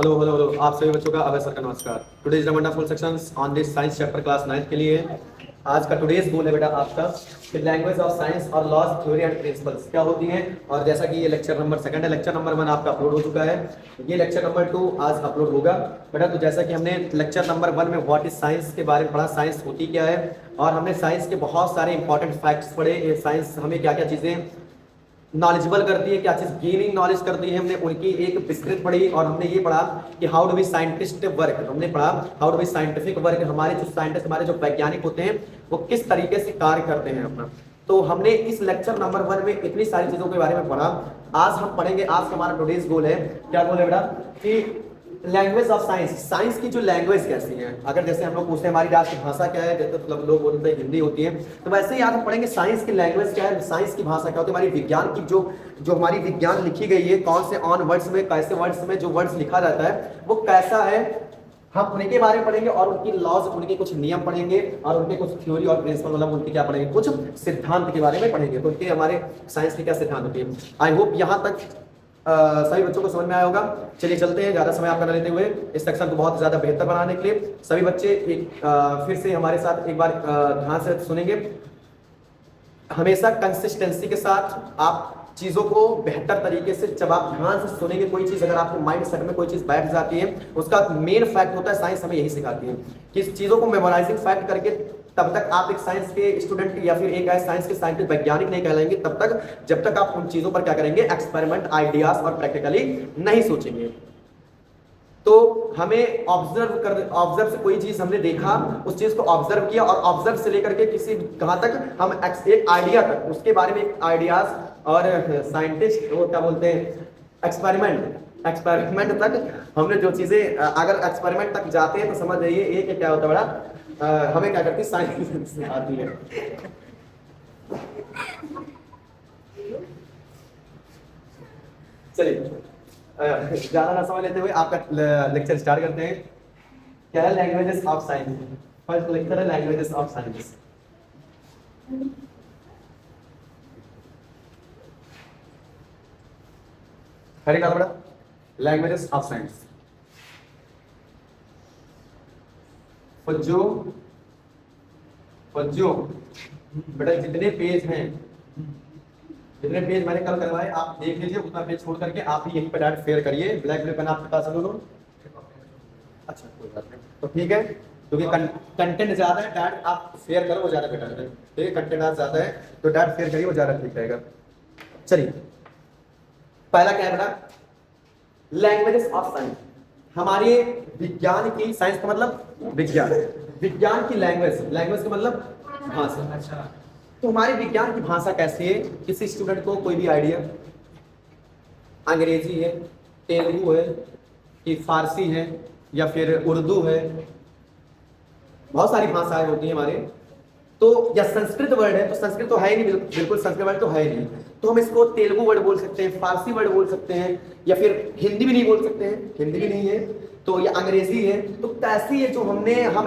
Hello hello hello, आप सभी बच्चों का अभय सर का नमस्कार। Today's wonderful sections on this science chapter class 9 के लिए आज का टुडेज गोल है बेटा आपका कि लैंग्वेज ऑफ साइंस और लॉज थ्योरी एंड प्रिंसिपल्स क्या होती हैं। और जैसा कि ये लेक्चर नंबर 2 है, लेक्चर नंबर 1 आपका अपलोड हो चुका है, ये लेक्चर नंबर 2 आज अपलोड होगा बेटा। तो जैसा कि हमने लेक्चर नंबर 1 में व्हाट इज साइंस के बारे में पढ़ा, साइंस होती क्या है, और हमने साइंस के बहुत सारे इंपॉर्टेंट फैक्ट्स पढ़े। साइंस हमें क्या क्या चीज़ें नॉलेजेबल करती है, क्या चीज गेनिंग नॉलेज करती है, हमने उनकी एक विस्तृत पढ़ी। और हमने ये पढ़ा कि how do we scientist work, हमने पढ़ा how do we scientific work, हमारे जो साइंटिस्ट, हमारे जो वैज्ञानिक होते हैं वो किस तरीके से कार्य करते हैं अपना। तो हमने इस लेक्चर नंबर 1 में इतनी सारी चीजों के बारे में पढ़ा। आज हम पढ़ेंगे, आज का हमारा टुडेज गोल है, क्या गोल है बेटा, कि लैंग्वेज ऑफ साइंस, साइंस की जो लैंग्वेज कैसी है। अगर जैसे हम लोग पूछते हैं हमारी राष्ट्रभाषा क्या है, जैसे मतलब लोग बोलते हैं हिंदी होती है, तो वैसे ही आज हम पढ़ेंगे साइंस की लैंग्वेज क्या है, साइंस की भाषा क्या होती है, हमारी विज्ञान की जो हमारी विज्ञान लिखी गई है, कौन से ऑन वर्ड्स में, कैसे वर्ड्स में जो वर्ड्स लिखा जाता है वो कैसा है, हम उनके बारे में पढ़ेंगे। और उनकी लॉज, उनके कुछ नियम पढ़ेंगे, और उनके कुछ थ्योरी और प्रिंसिपल, मतलब उनके क्या पढ़ेंगे, कुछ सिद्धांत के बारे में पढ़ेंगे। तो उनके हमारे साइंस की क्या सिद्धांत होती है। आई होप यहाँ तक सभी बच्चों को समझ में आया होगा। चलिए चलते हैं, ज़्यादा समय आपका न लेते हुए इस सेक्शन को बहुत ज़्यादा बेहतर बनाने के लिए सभी बच्चे एक फिर से हमारे साथ एक बार ध्यान से सुनेंगे। हमेशा कंसिस्टेंसी के साथ आप चीज़ों को बेहतर तरीके से, जब आप ध्यान से सुनेंगे कोई चीज़, अगर आपके माइंड सेट में कोई चीज़ बैठ जाती है, उसका मेन फैक्ट होता है, साइंस हमें यही सिखाती है कि इस चीज़ों को मेमोराइजिंग फैक्ट करके तब तक आप एक साइंस के स्टूडेंट या फिर एक साइंस के साइंटिस्ट वैज्ञानिक नहीं कहलाएंगे तब तक जब तक आप उन चीज़ों पर क्या करेंगे, एक्सपेरिमेंट, आइडियाज और प्रैक्टिकली नहीं सोचेंगे। तो हमें ऑब्जर्व से कोई चीज हमने देखा, उस चीज को ऑब्जर्व किया, और ऑब्जर्व से लेकर के किसी कहां तक हम एक आइडिया तक, उसके बारे में आइडियाज, और साइंटिस्ट वो क्या बोलते हैं, एक्सपेरिमेंट तक हमने जो चीजें, अगर एक्सपेरिमेंट तक जाते हैं तो समझ जाइए ये क्या होता है बड़ा, हमें क्या करती है, साइंस आती है। चलिए ज्यादा ना समझ लेते हुए आपका लेक्चर स्टार्ट करते हैं। क्या है languages of science, first lecture है लैंग्वेजेस ऑफ साइंस। खड़ी का बड़ा लैंग्वेजेस ऑफ साइंस। फज्जो बेटा जितने पेज हैं, जितने पेज मैंने कल करवाए आप देख लीजिए, उतना पेज छोड़ करके आप ही यहीं पर डायरेक्ट शेयर करिए। ब्लैक पेन आपके पास है दोनों? अच्छा कोई बात नहीं, तो ठीक है, क्योंकि कंटेंट ज्यादा है, डायरेक्ट आप शेयर करो वो ज्यादा बेटर है। ठीक है, कंटेंट आज ज्यादा है तो डायरेक्ट शेयर करिए, वो ज्यादा ठीक रहेगा। चलिए पहला क्या है बेटा, लैंग्वेजेस ऑफ साइंस। हमारे विज्ञान की, साइंस का मतलब विज्ञान, विज्ञान की लैंग्वेज, लैंग्वेज का मतलब भाषा। अच्छा, तो हमारे विज्ञान की भाषा कैसी है, किसी स्टूडेंट को कोई भी आइडिया? अंग्रेजी है, तेलुगु है, कि फारसी है, या फिर उर्दू है, बहुत सारी भाषाएं होती हैं हमारे। तो या संस्कृत वर्ड है, तो संस्कृत तो है ही नहीं, बिल्कुल संस्कृत वर्ड तो है ही नहीं, तो हम इसको तेलुगु वर्ड बोल सकते हैं, फारसी वर्ड बोल सकते हैं, या फिर हिंदी भी नहीं बोल सकते हैं, हिंदी भी नहीं है तो ये अंग्रेजी है। तो कैसी है जो हम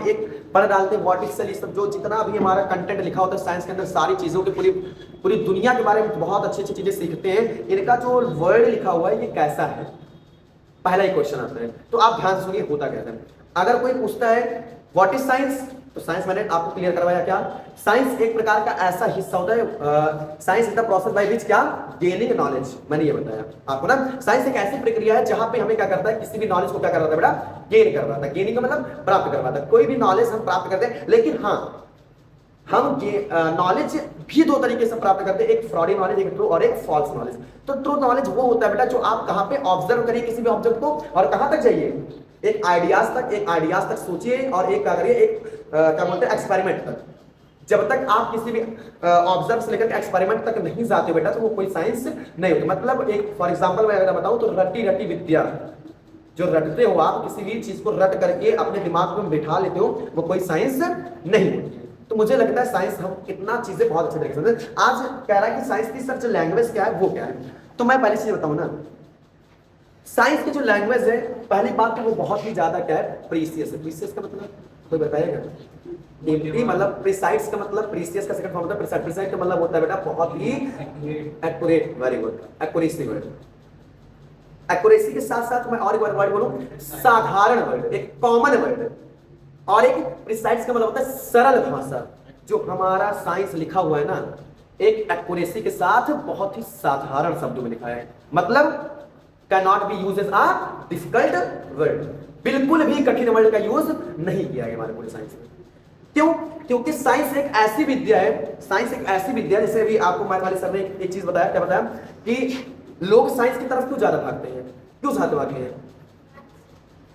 एक पढ़ डालते हैं, व्हाट इज सेल, सब जो जितना भी हमारा कंटेंट लिखा होता है साइंस के अंदर, सारी चीजों की पूरी दुनिया के बारे में बहुत अच्छी अच्छी चीजें सीखते हैं। इनका जो वर्ड लिखा हुआ है ये कैसा है, पहला ही क्वेश्चन आता है। तो आप ध्यान से सुनिए होता कैसा है। अगर कोई पूछता है व्हाट इज साइंस, तो साइंस मैंने आपको क्लियर करवाया क्या, साइंस एक प्रकार का ऐसा हिस्सा होता है, science is the process by which क्या, गेनिंग नॉलेज, मैंने ये बताया आपको ना। साइंस एक ऐसी प्रक्रिया है जहां पे हमें क्या करता है, किसी भी नॉलेज को क्या करवाता है बेटा, गेन करवाता है। गेनिंग का मतलब प्राप्त करवाता है, कोई भी नॉलेज हम प्राप्त करते हैं। लेकिन हाँ, हम नॉलेज भी दो तरीके से प्राप्त करते हैं, एक फ्रॉडी नॉलेज, एक ट्रू और एक फॉल्स नॉलेज। तो ट्रू नॉलेज वो होता है बेटा जो आप कहां पे ऑब्जर्व करिए किसी भी ऑब्जेक्ट को, और कहां तक जाइए, एक आइडियाज तक सोचिए, और एक क्या करिए, एक क्या बोलते हैं, एक्सपेरिमेंट तक। जब तक आप किसी भी ऑब्जर्व से लेकर एक्सपेरिमेंट तक नहीं जाते बेटा, तो वो कोई साइंस नहीं होती। मतलब एक फॉर एग्जांपल मैं अगर बताऊं तो रटी विद्या, जो रटते हो आप, किसी भी चीज को रट करके अपने दिमाग में बिठा लेते हो, वो कोई साइंस नहीं होती। तो मुझे लगता है साइंस हम कितना चीजें बहुत अच्छे तरीके से, आज कह रहा है कि साइंस की सर जो लैंग्वेज क्या है वो क्या है। तो मैं पहले चीज बताऊं ना, साइंस की जो लैंग्वेज है, पहली बात तो वो बहुत ही ज्यादा क्या है, प्रीसियस है। प्रीसियस का मतलब कोई बताएगा? मतलब प्रिसाइज का मतलब, प्रीसियस का सेकंड फॉर्म होता है प्रिसाइज। प्रिसाइज का मतलब होता है बेटा बहुत ही accurate, very good, accuracy word. Accuracy के साथ साथ मैं और एक वर्ड बोलूं, साधारण वर्ड, एक कॉमन वर्ड, और एक प्रिसाइज का मतलब होता है सरल भाषा। जो हमारा साइंस लिखा हुआ है ना, एक एक्यूरेसी के साथ बहुत ही साधारण शब्दों में लिखा है, मतलब can not be use as a difficult word, बिल्कुल भी कठिन वर्ड का यूज नहीं किया है हमारे पूरे साइंस में। क्यों? क्योंकि साइंस एक ऐसी विद्या है, साइंस एक ऐसी विद्या है, जैसे अभी आपको मैथ वाले सर ने एक चीज बताया, क्या बताया कि लोग साइंस की तरफ क्यों ज्यादा भागते हैं, क्यों ज्यादा भागते हैं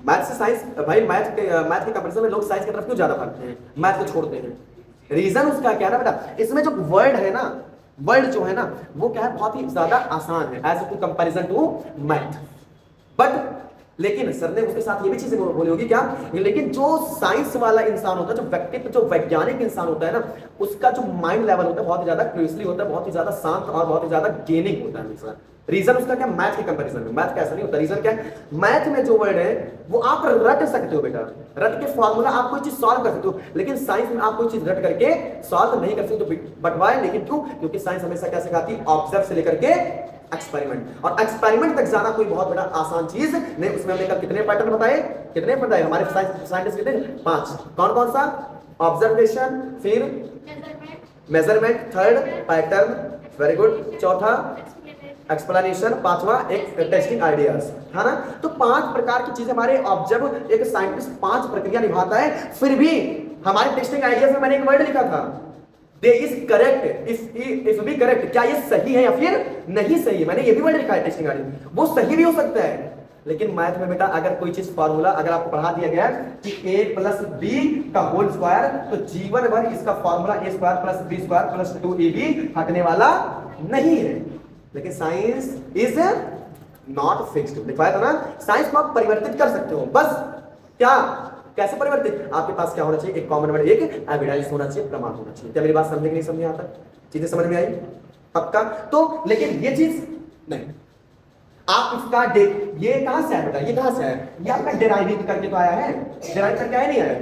मैथ से साइंस, भाई मैथ के कंपैरिजन में लोग साइंस की तरफ क्यों ज्यादा भागते हैं, मैथ को छोड़ते हैं? रीजन उसका क्या है ना बेटा, इसमें जो वर्ड है ना, वर्ड जो है ना, वो क्या है, बहुत ही ज्यादा आसान है as to comparison to math. But लेकिन सर ने उसके साथ ये भी चीजें बोली होगी क्या, लेकिन जो साइंस वाला इंसान होता है, जो व्यक्तित्व, जो वैज्ञानिक इंसान होता है ना, उसका जो माइंड लेवल होता है बहुत ही ज्यादा क्यूरियसली होता है, बहुत ही ज्यादा शांत और बहुत ही ज्यादा गेनिंग होता है हमेशा। रीजन उसका क्या, मैथ के कंपैरिजन में मैथ का ऐसा नहीं होता। रीजन क्या है, मैथ में जो वर्ड है वो आप रट सकते हो बेटा, रट के फॉर्मूला आप कोई चीज सॉल्व कर सकते हो, लेकिन साइंस में आप कोई चीज रट करके सॉल्व नहीं कर सकते। बट वाई, लेकिन क्यों? क्योंकि साइंस हमेशा क्या सिखाती है, ऑब्जर्व से लेकर के एक्सपेरिमेंट, और एक्सपेरिमेंट तक जाना कोई बहुत बड़ा आसान चीज नहीं। उसमें हमने कल कितने पैटर्न बताए, कितने बताए हमारे साइंटिस्ट कितने, 5। कौन कौन सा? ऑब्जर्वेशन, फिर measurement, third pattern, very good, चौथा एक्सप्लेनेशन, पांचवा एक टेस्टिंग आइडियाज, है ना। तो 5 प्रकार की चीजें हमारे ऑब्जर्व, एक साइंटिस्ट 5 प्रक्रिया निभाता है। फिर भी हमारे टेस्टिंग आइडियाज में मैंने एक वर्ड लिखा था, they is correct, if be correct, क्या ये सही है या फिर नहीं सही है, मैंने ये भी वर्ड लिखा है टेस्टिंग आइडिया। वो सही भी हो सकता है, लेकिन मैथ में बेटा अगर कोई चीज फॉर्मूला अगर आपको पढ़ा दिया गया कि a प्लस बी का होल स्क्वायर, तो जीवन भर इसका formula a square plus B square plus 2ab हटने वाला नहीं है। लेकिन साइंस इज नॉट फिक्स्ड, लिखवाया था ना, साइंस को आप परिवर्तित कर सकते हो, बस क्या, कैसे परिवर्तित? आपके पास क्या होना चाहिए, एक कॉमन वर्ड, एक एविडेंस होना चाहिए, प्रमाण होना चाहिए। क्या मेरी बात समझे कि नहीं समझे? आता चीजें समझ में आई पक्का? तो लेकिन ये चीज नहीं, आप इसका ये कहां से है बेटा, ये कहां से है, ये आपका डेराइविंग करके तो आया है, डेराइव करके आया नहीं आया,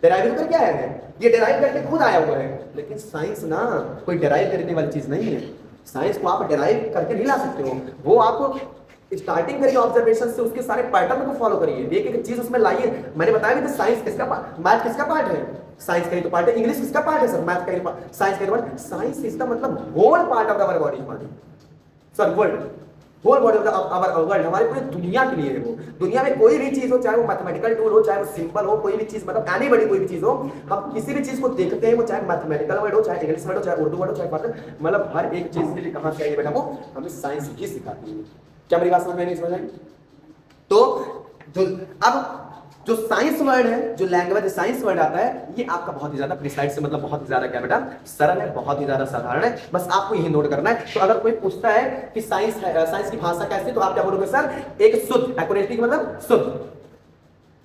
डेराइविंग करके आया है, ये डेराइव करके खुद आया हुआ है। लेकिन साइंस ना कोई डेराइव करने वाली चीज नहीं है, साइंस को आप डेराइव करके नहीं ला सकते हो, वो आप स्टार्टिंग करिए ऑब्जर्वेशन से, उसके सारे पैटर्न को फॉलो करिए, एक एक चीज उसमें लाइए। मैंने बताया भी था साइंस किसका मैथ किसका पार्ट है, साइंस का ही तो पार्ट है। इंग्लिश किसका पार्ट है सर, मैथ का ही पार्ट, साइंस का ही पार्ट। साइंस इसका मतलब whole part of our body, sir world, whole body of our world, हमारी पूरी दुनिया के लिए है वो। दुनिया में कोई भी चीज हो, चाहे वो मैथमेटिकल टूल हो, चाहे वो सिंपल हो, कोई भी चीज, मतलब एनीबॉडी, कोई भी चीज हो, हम किसी भी चीज को देखते हैं, वो चाहे मैथमेटिकल वर्ड हो, चाहे इंग्लिश वर्ड हो, चाहे उर्दू वर्ड हो, चाहे मतलब हर एक चीज के लिए कहां से आई बेटा, वो हमें साइंस ही सिखाती है। क्या मेरी बात समझ में नहीं समझ आई? तो जो अब जो साइंस वर्ड है, जो लैंग्वेज साइंस वर्ड आता है, ये आपका बहुत ही ज्यादा प्रिसाइज से, मतलब बहुत ही ज्यादा क्या बेटा, सरल है, बहुत ही ज्यादा साधारण है, बस आपको यही नोट करना है। तो अगर कोई पूछता है कि साइंस की भाषा कैसी, तो आप क्या बोलोगे सर, एक शुद्ध, एक्यूरेटली मतलब शुद्ध,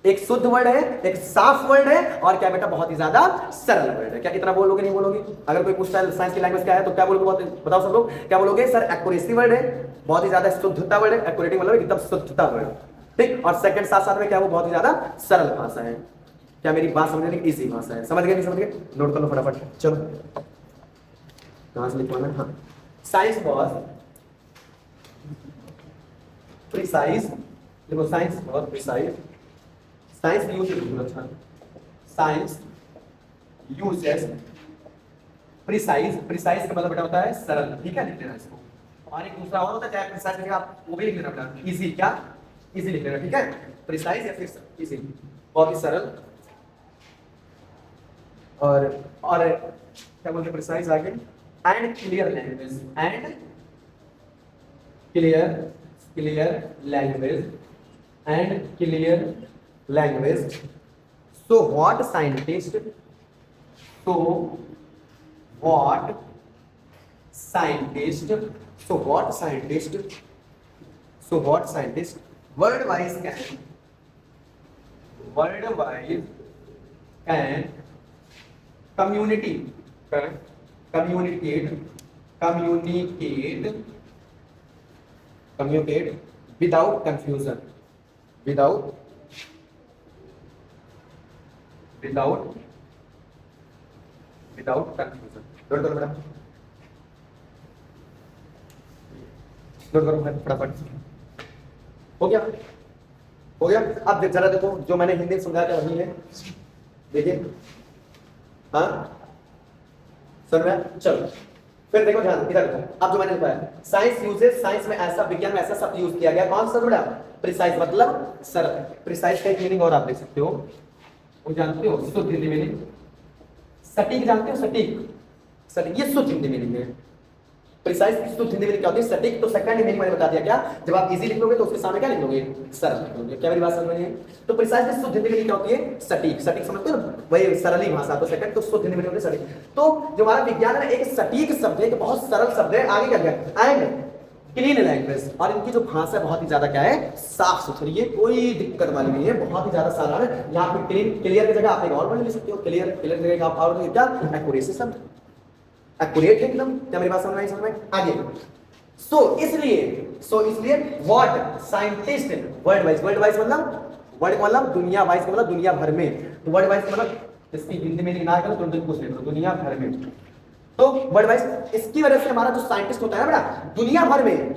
एक शुद्ध वर्ड है, एक साफ वर्ड है, और क्या बेटा, बहुत ही ज्यादा सरल वर्ड है। क्या इतना बोलोगे, नहीं बोलोगे? अगर कोई पूछता है साइंस की लैंग्वेज क्या है, तो क्या बोलोगे, बहुत बताओ सब लोग, क्या बोलोगे सर? एक्यूरेसी वर्ड है, बहुत ही ज्यादा शुद्धता वर्ड है, एक्यूरेटी मतलब एकदम शुद्धता वर्ड, ठीक। और सेकंड साथ साथ में क्या, वो बहुत ही ज्यादा सरल भाषा है। क्या मेरी बात समझने की इजी भाषा है? समझ गए नहीं समझ गए? नोट कर लो फटाफट, चलो कहां से लिखवाना है? हाँ, साइंस वॉज प्रिसाइज, देखो science was precise, science use, अच्छा साइंस यूजेस प्रिसाइज, प्रिसाइज का मतलब बेटा होता है सरल, ठीक है, लिख लेना इसको। और एक दूसरा और होता है, चाहे प्रिसाइज लिखा आप वो भी लिख लेना बेटा, इजी, क्या इजी लिख लेना, ठीक है, प्रिसाइज या फिर इजी, बहुत ही सरल। और क्या बोलते हैं प्रिसाइज आगे, and clear language, and clear language, and clear language. So what scientist worldwide can communicate without confusion, without confusion। Note करो बेटा, नोट करो फटाफट। हो गया, हो गया। अब जरा देखो जो मैंने हिंदी में समझाया था वही है, देखिए। हाँ सुन रहे हैं? चलो फिर देखो ध्यान इधर देखो। अब जो मैंने बताया साइंस यूजेस, साइंस में ऐसा, विज्ञान में ऐसा शब्द यूज किया गया, कौन सा बेटा? प्रिसाइज, मतलब सरल। प्रिसाइज का एक मीनिंग और आप देख सकते हो, वो जानते हो शुद्ध हिंदी मीनिंग। सटीक जानते हो? सटीक, सटीक ये शुद्ध हिंदी मीनिंग है। प्रिसाइज की शुद्ध हिंदी में क्या होती है? सटीक। तो सेकंड मीनिंग मैंने बता दिया क्या, जब आप इजी लिख लोगे तो उसके सामने क्या लिख लोगे? सरल लिख लोगे। क्या मेरी बात समझ में? तो प्रिसाइज की शुद्ध हिंदी में क्या होती है? सटीक। सटीक समझते हो ना, वही सरल ही भाषा। तो सेकंड तो शुद्ध हिंदी में होती है सटीक। तो जो हमारा विज्ञान है एक सटीक शब्द है, एक बहुत सरल शब्द है। आगे क्या गया? एंड क्लीन लैंग्वेज, और इनकी जो भाषा बहुत ही ज्यादा क्या है? साफ सुथरी है, कोई दिक्कत वाली नहीं है, बहुत ही ज्यादा साधारण है। यहाँ पे क्लीन, क्लियर की जगह आप एक और वर्ड ले सकते हो, क्लियर। क्लियर की जगह आप और क्या? एक्यूरेसी शब्द, एक्यूरेट है एकदम। क्या मेरी बात समझ में? समझ में? आगे इसलिए what scientist world wise, world wise मतलब वर्ल्ड मतलब दुनिया वाइज मतलब दुनिया भर में। तो वर्ल्ड वाइज मतलब इसकी हिंदी में ना करो तो कुछ नहीं, दुनिया भर में। तो वर्ल्ड वाइज इसकी वजह से हमारा जो साइंटिस्ट होता है ना बेटा, दुनिया भर में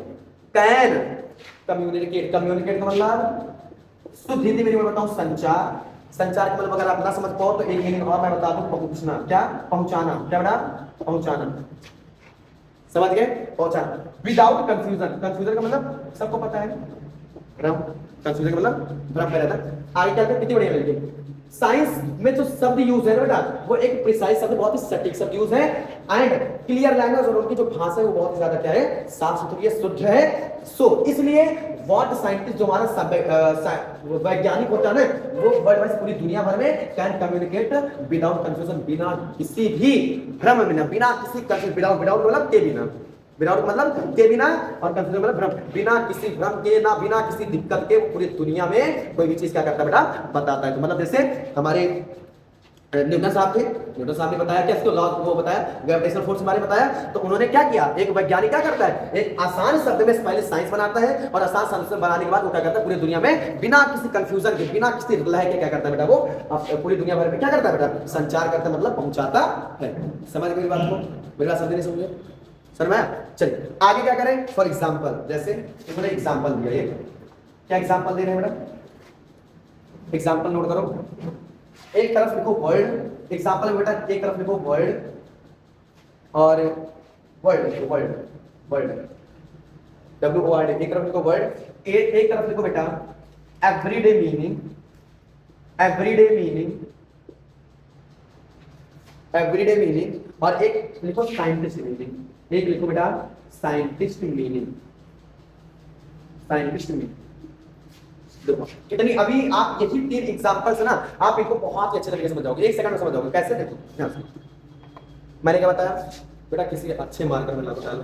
कैन कम्युनिकेट। कम्युनिकेट का मतलब शुद्ध हिंदी में मैं बताऊं संचार। संचार का मतलब अगर आप ना समझ पाओ तो एक मीनिंग और मैं बता दूं, पहुंचना। क्या? पहुंचाना। क्या बेटा? पहुंचाना। समझ गए? पहुंचाना। विदाउट कंफ्यूजन, कंफ्यूजन का मतलब सबको पता है, भ्रम। कंफ्यूजन का मतलब भ्रम में रहना। आगे क्या कितनी बढ़िया मिलेगी। साइंस में जो शब्द यूज है ना बेटा, वो एक प्रिसाइज शब्द, बहुत ही सटीक शब्द यूज है। एंड क्लियर लैंग्वेज, और उनकी जो भाषा है वो बहुत ही ज्यादा क्या है? साफ सुथरी है, शुद्ध है। सो इसलिए व्हाट साइंटिस्ट जो हमारा वैज्ञानिक होता है ना, वो वर्ल्ड वाइज पूरी दुनिया भर में कैन कम्युनिकेट विदाउट कंफ्यूजन, बिना किसी भी भ्रम में, बिना किसी कंफ्यूजन। विदाउट, विदाउट मतलब के बिना, विदाउट मतलब के बिना, और कंफ्यूजन मतलब भ्रम, बिना किसी भ्रम के, ना बिना किसी दिक्कत के पूरी दुनिया में कोई भी चीज क्या करता है बेटा? बताता है। तो मतलब जैसे हमारे न्यूटन साहब थे, न्यूटन साहब ने बताया क्या? इसको लॉ, वो बताया ग्रेविटेशनल फोर्स के बारे में बताया। तो उन्होंने क्या किया? एक वैज्ञानिक क्या करता है? एक आसान शब्द में पहले साइंस बनाता है, और आसान शब्द बनाने के बाद वो क्या करता है? पूरी दुनिया में बिना किसी कंफ्यूजन के, बिना किसी लय के क्या करता है बेटा? वो पूरी दुनिया भर में क्या करता है बेटा? संचार करता है, मतलब पहुंचाता है। समझ गए मेरी बात को? मेरी बात समझ नहीं समझे? सर मैं चलिए आगे क्या करें? फॉर एग्जाम्पल, जैसे इन्होंने एग्जाम्पल दिया, ये क्या एग्जाम्पल दे रहे हैं बेटा? एग्जाम्पल नोट करो। एक तरफ लिखो वर्ल्ड, एग्जाम्पल में बेटा एक तरफ लिखो वर्ल्ड, और वर्ल्ड लिखो, वर्ल्ड, वर्ल्ड WORD, एक तरफ लिखो वर्ल्ड, एक तरफ लिखो बेटा everyday meaning, everyday meaning, everyday meaning, और एक लिखो साइंटिस्ट मीनिंग। एक लिखो बेटा साइंटिस्ट मीनिंग, साइंटिस्ट मीनिंग। देखो कितनी, अभी आप यही 3 एग्जांपल्स ना, आप इनको बहुत ही अच्छे तरीके से समझ जाओगे, 1 सेकंड में समझ जाओगे। कैसे? देखो ध्यान से, मैंने क्या बताया बेटा? किसी अच्छे मार्कर में लगा डालो,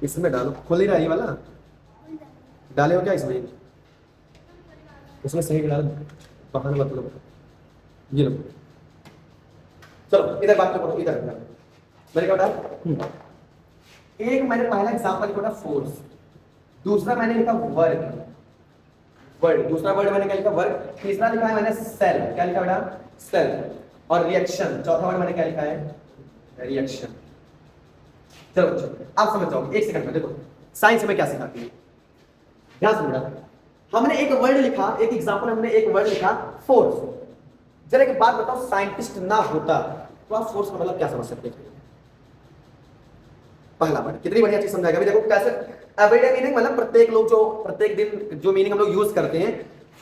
इसमें डालो। खोल ही रहा ये वाला, डाले हो क्या इसमें? इसमें सही डालो, बहाना मत लो। ये लो, चलो इधर बात करो, इधर मैंने क्या बताया? एक मैंने पहला एग्जांपल लिखा फोर्स, दूसरा मैंने लिखा वर्क, वर्ड, दूसरा वर्ड मैंने क्या लिखा? वर्क। तीसरा लिखा है मैंने सेल। क्या लिखा बेटा? सेल। और रिएक्शन, चौथा वर्ड मैंने क्या लिखा है? रिएक्शन। चलो बच्चों आप समझ जाओगे 1 सेकंड में। देखो साइंस में क्या सिखाती है, ध्यान से बेटा। हमने एक वर्ड लिखा, एक एग्जांपल हमने एक वर्ड लिखा फोर्स। जरा एक बात बताओ, साइंटिस्ट ना होता तो आप फोर्स का मतलब क्या समझ सकते थे? पहला वर्ड कितनी बढ़िया चीज समझाएगा। अभी देखो कैसे एवरीडे मीनिंग, मतलब प्रत्येक लोग जो प्रत्येक दिन जो मीनिंग हम लोग यूज करते हैं।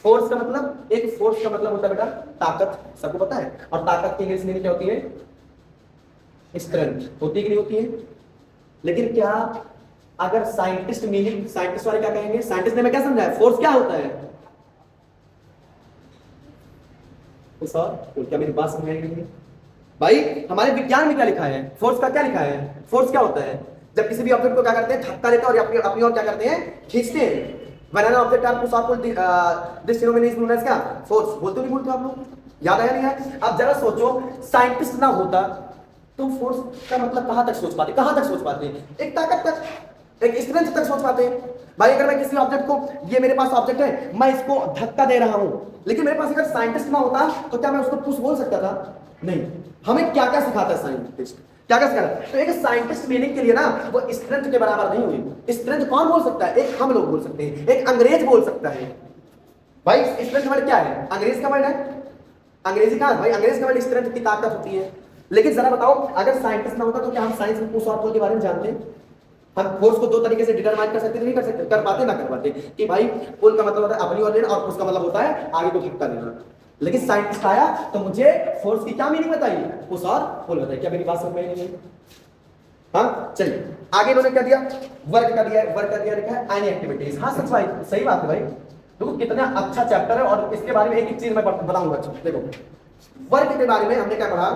फोर्स का मतलब, एक फोर्स का मतलब होता है बेटा ताकत, सबको पता है। और ताकत की इंग्लिश मीनिंग क्या होती है? स्ट्रेंथ। होती है कि नहीं होती है? लेकिन क्या अगर साइंटिस्ट मीनिंग, साइंटिस्ट वाले क्या कहेंगे? साइंटिस्ट ने मैं क्या समझाया? फोर्स क्या होता है? तो सर क्या मेरी बात समझ आएगी भाई? हमारे विज्ञान में क्या लिखा है? फोर्स का क्या लिखा है? फोर्स क्या होता है? जब किसी भी ऑब्जेक्ट को क्या करते हैं? धक्का देते हैं और अपनी ओर क्या करते हैं? खींचते हैं। When an object are pushed or pulled, this phenomenon is known as क्या? Force। बोलते नहीं बोलते आप लोग? याद आया नहीं है? अब जरा सोचो, साइंटिस्ट ना होता तो फोर्स का मतलब कहां तक सोच पाते? कहां तक सोच पाते? एक ताकत तक, एक स्ट्रेंथ तक सोच पाते हैं। भाई अगर मैं किसी ऑब्जेक्ट को, ये मेरे पास ऑब्जेक्ट है, मैं इसको धक्का दे रहा हूं, लेकिन मेरे पास अगर साइंटिस्ट ना होता तो क्या मैं उसको पुश बोल सकता था? नहीं। हमें क्या क्या सिखाता है साइंटिस्ट? क्या कैसे करा? तो एक साइंटिस्ट मीनिंग के लिए ना वो स्ट्रेंथ के बराबर नहीं हुई। स्ट्रेंथ कौन बोल सकता है? एक हम लोग बोल सकते हैं, एक अंग्रेज बोल सकता है। भाई स्ट्रेंथ वर्ड क्या है? अंग्रेज का वर्ड है। अंग्रेजी का भाई, अंग्रेज का वर्ड स्ट्रेंथ की ताकत होती है। लेकिन जरा बताओ, अगर साइंटिस्ट ना होता तो क्या हम साइंस में पुश और पुल के बारे में जानते हैं? हम फोर्स को दो तरीके से डिटरमाइन कर सकते, नहीं कर सकते? कर पाते ना कर पाते कि भाई पुल का मतलब होता है अपनी ओर लेना और पुश का मतलब होता है आगे को धक्का देना। लेकिन साइंटिस्ट आया तो मुझे फोर्स की क्या मीनिंग बताइए? पुश और पुल बताइए। क्या मेरी बात समझ में नहीं? हाँ चलिए आगे इन्होंने क्या दिया? वर्क का दिया। वर्क का दिया लिखा है एनी एक्टिविटीज। हाँ सच भाई, सही बात है भाई। देखो कितना अच्छा चैप्टर है और इसके बारे में एक एक चीज मैं बताऊंगा। देखो वर्क के बारे में हमने क्या पढ़ा?